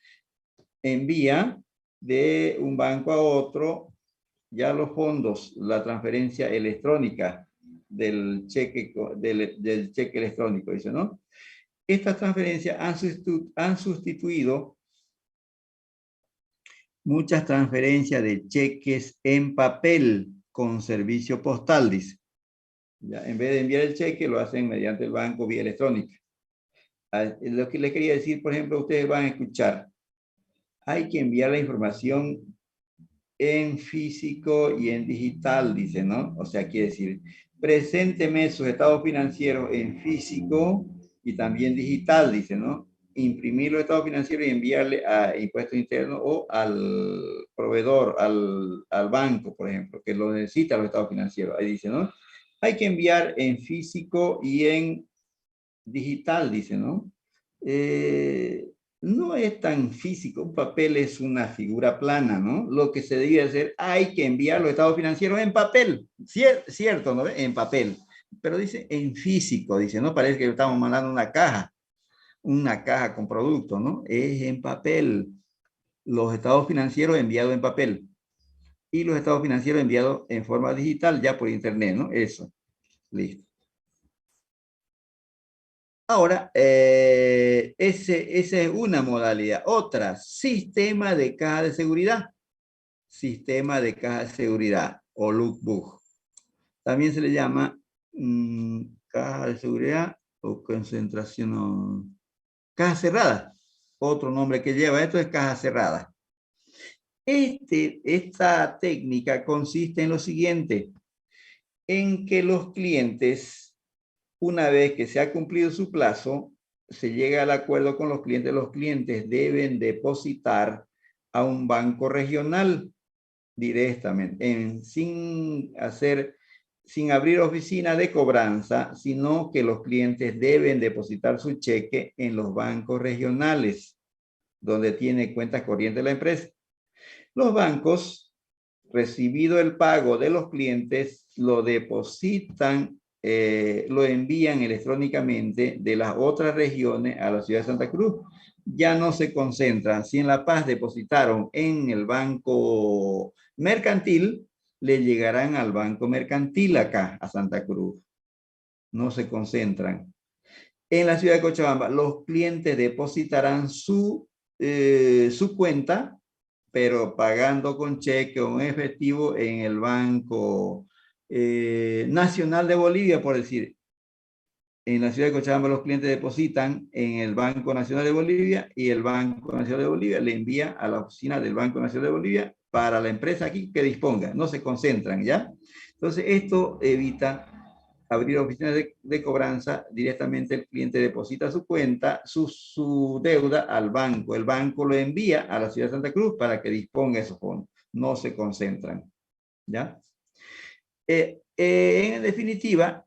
envía de un banco a otro ya los fondos, la transferencia electrónica del cheque electrónico, dice, ¿no? Estas transferencias han sustituido muchas transferencias de cheques en papel con servicio postal, dice. Ya, en vez de enviar el cheque, lo hacen mediante el banco vía electrónica. Lo que les quería decir, por ejemplo, ustedes van a escuchar, hay que enviar la información en físico y en digital, dice, ¿no? O sea, quiere decir, presénteme sus estados financieros en físico y también digital, dice, ¿no? Imprimir los estados financieros y enviarle a Impuestos Internos o al proveedor, al banco, por ejemplo, que lo necesita los estados financieros. Ahí dice, ¿no? Hay que enviar en físico y en digital, dice, ¿no? No es tan físico, un papel es una figura plana, ¿no? Lo que se debe hacer, hay que enviar los estados financieros en papel, cierto, ¿no? En papel, pero dice en físico, dice, ¿no? Parece que estamos mandando una caja con productos, ¿no? Es en papel, los estados financieros enviados en papel y los estados financieros enviados en forma digital ya por internet, ¿no? Eso, listo. Ahora, esa es una modalidad. Otra, sistema de caja de seguridad. Sistema de caja de seguridad o lookbook. También se le llama caja de seguridad o concentración o caja cerrada. Otro nombre que lleva esto es caja cerrada. Esta técnica consiste en lo siguiente, en que los clientes, una vez que se ha cumplido su plazo, se llega al acuerdo con los clientes deben depositar a un banco regional directamente, sin abrir oficina de cobranza, sino que los clientes deben depositar su cheque en los bancos regionales, donde tiene cuentas corrientes la empresa. Los bancos, recibido el pago de los clientes, lo depositan, lo envían electrónicamente de las otras regiones a la ciudad de Santa Cruz. Ya no se concentran. Si en La Paz depositaron en el banco mercantil, le llegarán al banco mercantil acá, a Santa Cruz. No se concentran. En la ciudad de Cochabamba, los clientes depositarán su cuenta, pero pagando con cheque o en efectivo en el Banco Nacional de Bolivia, por decir. En la ciudad de Cochabamba los clientes depositan en el Banco Nacional de Bolivia y el Banco Nacional de Bolivia le envía a la oficina del Banco Nacional de Bolivia para la empresa aquí que disponga. No se concentran, ¿ya? Entonces, esto evita abrir oficinas de cobranza. Directamente el cliente deposita su cuenta, su deuda al banco. El banco lo envía a la ciudad de Santa Cruz para que disponga esos fondos. No se concentran, ¿ya? En definitiva,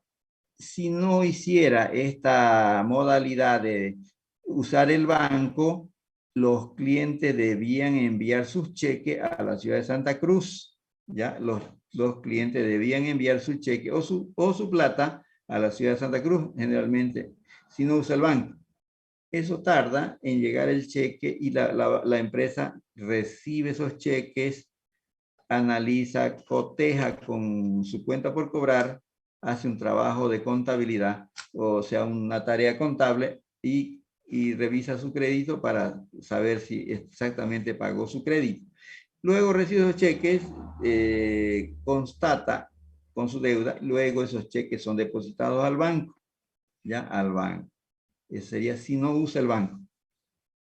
si no hiciera esta modalidad de usar el banco, los clientes debían enviar sus cheques a la ciudad de Santa Cruz, ¿ya? Los clientes debían enviar su cheque o su plata a la ciudad de Santa Cruz, generalmente, si no usa el banco. Eso tarda en llegar el cheque y la empresa recibe esos cheques, analiza, coteja con su cuenta por cobrar, hace un trabajo de contabilidad, o sea, una tarea contable y revisa su crédito para saber si exactamente pagó su crédito. Luego recibe los cheques, constata con su deuda, luego esos cheques son depositados al banco, ¿ya? Al banco. Eso sería si no usa el banco,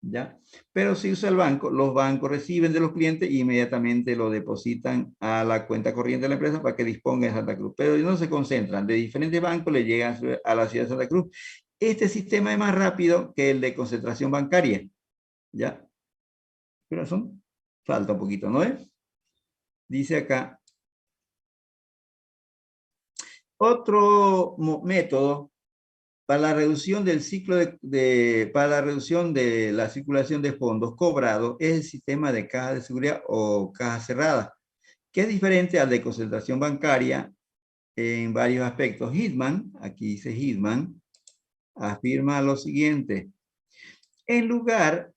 ¿ya? Pero si usa el banco, los bancos reciben de los clientes e inmediatamente lo depositan a la cuenta corriente de la empresa para que disponga de Santa Cruz. Pero no se concentran, de diferentes bancos le llegan a la ciudad de Santa Cruz. Este sistema es más rápido que el de concentración bancaria, ¿ya? Pero falta un poquito, ¿no es? Dice acá, otro método para la reducción del ciclo para la reducción de la circulación de fondos cobrados es el sistema de caja de seguridad o caja cerrada, que es diferente al de concentración bancaria en varios aspectos. Hitman, aquí dice Hitman, afirma lo siguiente: en lugar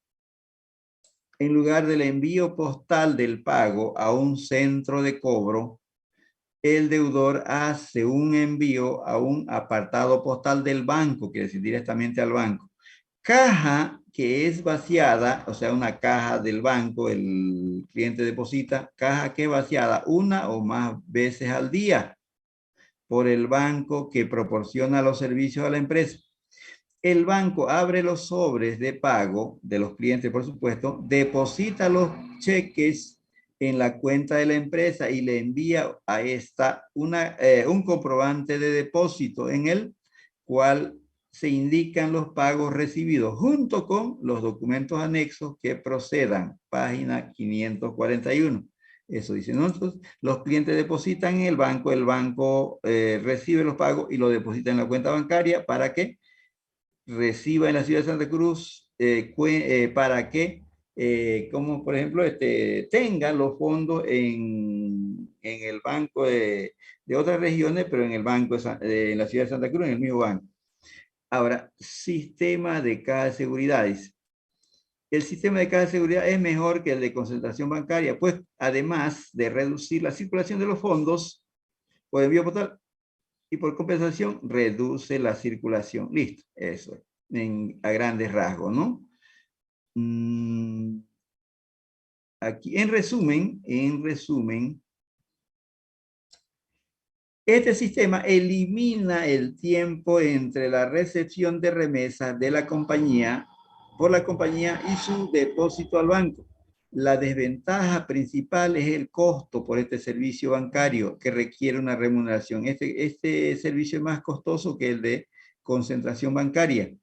en lugar del envío postal del pago a un centro de cobro, el deudor hace un envío a un apartado postal del banco, quiere decir directamente al banco. Caja que es vaciada, o sea, una caja del banco, el cliente deposita, caja que es vaciada una o más veces al día por el banco que proporciona los servicios a la empresa. El banco abre los sobres de pago de los clientes, por supuesto, deposita los cheques en la cuenta de la empresa y le envía a esta un comprobante de depósito en el cual se indican los pagos recibidos junto con los documentos anexos que procedan. Página 541. Eso dice, nosotros, los clientes depositan en el banco recibe los pagos y lo deposita en la cuenta bancaria para que reciba en la ciudad de Santa Cruz para que, como por ejemplo, tenga los fondos en el banco de otras regiones, pero en el banco en la ciudad de Santa Cruz, en el mismo banco. Ahora, sistema de caja de seguridades. El sistema de caja de seguridad es mejor que el de concentración bancaria, pues además de reducir la circulación de los fondos por envío postal, y por compensación reduce la circulación. Listo, eso es, a grandes rasgos, ¿no? Aquí, en resumen, este sistema elimina el tiempo entre la recepción de remesas de la compañía, por la compañía y su depósito al banco. La desventaja principal es el costo por este servicio bancario que requiere una remuneración. Este servicio es más costoso que el de concentración bancaria.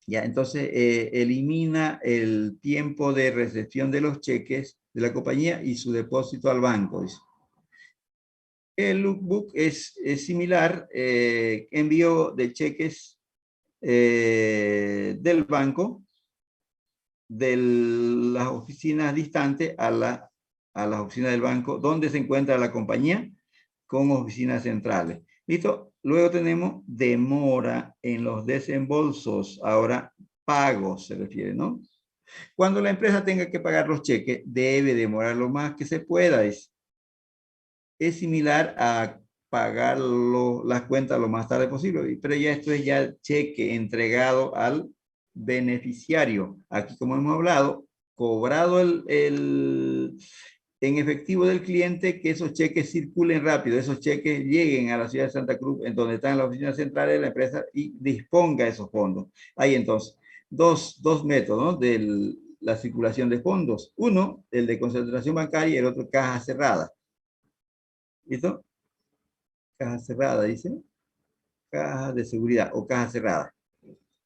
Ya, entonces elimina el tiempo de recepción de los cheques de la compañía y su depósito al banco. El lookbook es similar, envío de cheques del banco, de las oficinas distantes a las oficinas del banco, donde se encuentra la compañía con oficinas centrales. ¿Listo? Luego tenemos demora en los desembolsos. Ahora, pagos se refiere, ¿no? Cuando la empresa tenga que pagar los cheques, debe demorar lo más que se pueda. Es similar a pagar las cuentas lo más tarde posible, pero ya esto es ya cheque entregado al beneficiario. Aquí, como hemos hablado, cobrado en efectivo del cliente, que esos cheques circulen rápido, esos cheques lleguen a la ciudad de Santa Cruz, en donde están las oficinas centrales de la empresa y disponga esos fondos. Hay entonces dos métodos, ¿no?, de la circulación de fondos. Uno, el de concentración bancaria, y el otro, caja cerrada. ¿Listo? Caja cerrada, dice. Caja de seguridad o caja cerrada.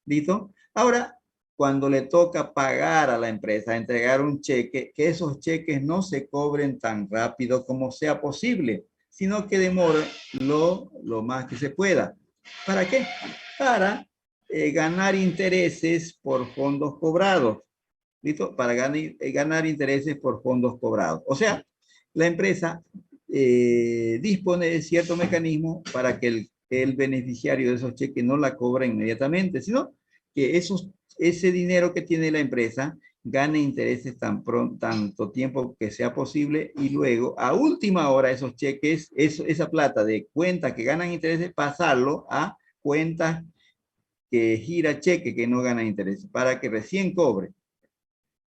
¿Listo? Ahora, cuando le toca pagar a la empresa, entregar un cheque, que esos cheques no se cobren tan rápido como sea posible, sino que demore lo más que se pueda. ¿Para qué? Para ganar intereses por fondos cobrados. ¿Listo? Para ganar intereses por fondos cobrados. O sea, la empresa dispone de cierto mecanismo para que el beneficiario de esos cheques no la cobra inmediatamente, sino que ese dinero que tiene la empresa gane intereses tanto tiempo que sea posible, y luego a última hora esos cheques, esa plata de cuentas que ganan intereses, pasarlo a cuentas que gira cheque que no ganan intereses para que recién cobre.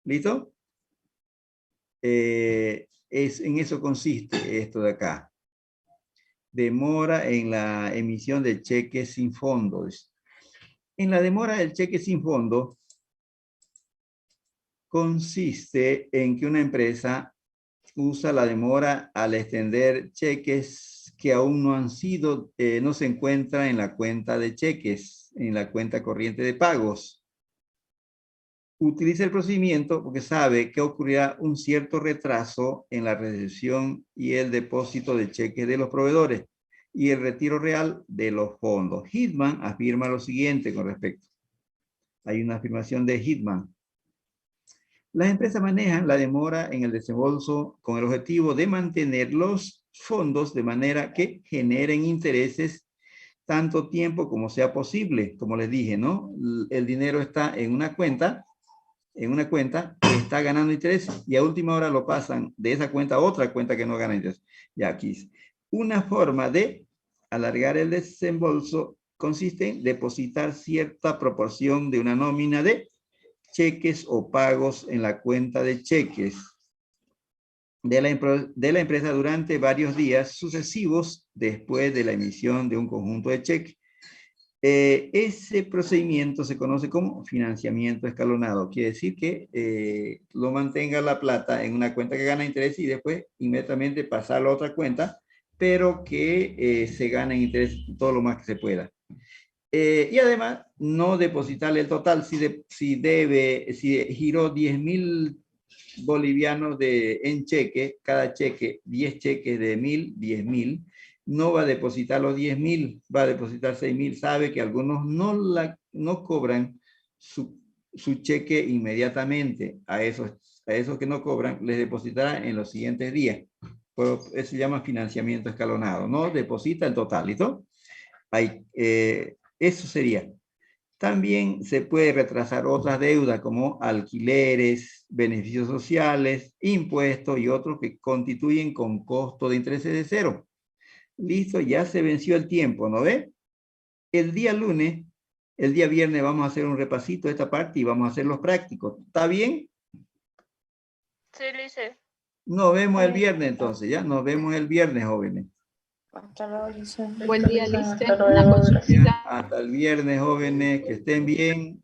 ¿Listo? En eso consiste esto de acá. Demora en la emisión de cheques sin fondos. En la demora del cheque sin fondo consiste en que una empresa usa la demora al extender cheques que aún no han sido, no se encuentran en la cuenta de cheques, en la cuenta corriente de pagos. Utiliza el procedimiento porque sabe que ocurrirá un cierto retraso en la recepción y el depósito de cheques de los proveedores y el retiro real de los fondos. Hitman afirma lo siguiente con respecto. Hay una afirmación de Hitman. Las empresas manejan la demora en el desembolso con el objetivo de mantener los fondos de manera que generen intereses tanto tiempo como sea posible. Como les dije, ¿no? El dinero está en una cuenta que está ganando interés y a última hora lo pasan de esa cuenta a otra cuenta que no gana interés. Ya aquí dice, una forma de alargar el desembolso consiste en depositar cierta proporción de una nómina de cheques o pagos en la cuenta de cheques de la empresa durante varios días sucesivos después de la emisión de un conjunto de cheques. Ese procedimiento se conoce como financiamiento escalonado. Quiere decir que lo mantenga la plata en una cuenta que gana interés y después inmediatamente pasarlo a otra cuenta, pero que se gane interés todo lo más que se pueda. Y además, no depositarle el total. Si giró 10.000 bolivianos en cheque, cada cheque, 10 cheques de 1.000, 10.000, no va a depositar los 10.000, va a depositar 6.000. Sabe que algunos no cobran su cheque inmediatamente. A esos que no cobran, les depositará en los siguientes días. Eso se llama financiamiento escalonado. No deposita el total, ¿listo? Eso sería. También se puede retrasar otras deudas como alquileres, beneficios sociales, impuestos y otros que constituyen con costo de intereses de cero. Listo, ya se venció el tiempo, ¿no ve? El día viernes vamos a hacer un repasito de esta parte y vamos a hacer los prácticos. ¿Está bien? Sí, Lice. Nos vemos el viernes entonces, ¿ya? Nos vemos el viernes, jóvenes. Hasta luego, Lice. Buen día, Lice. Hasta Una luego. consultita. Hasta el viernes, jóvenes, que estén bien.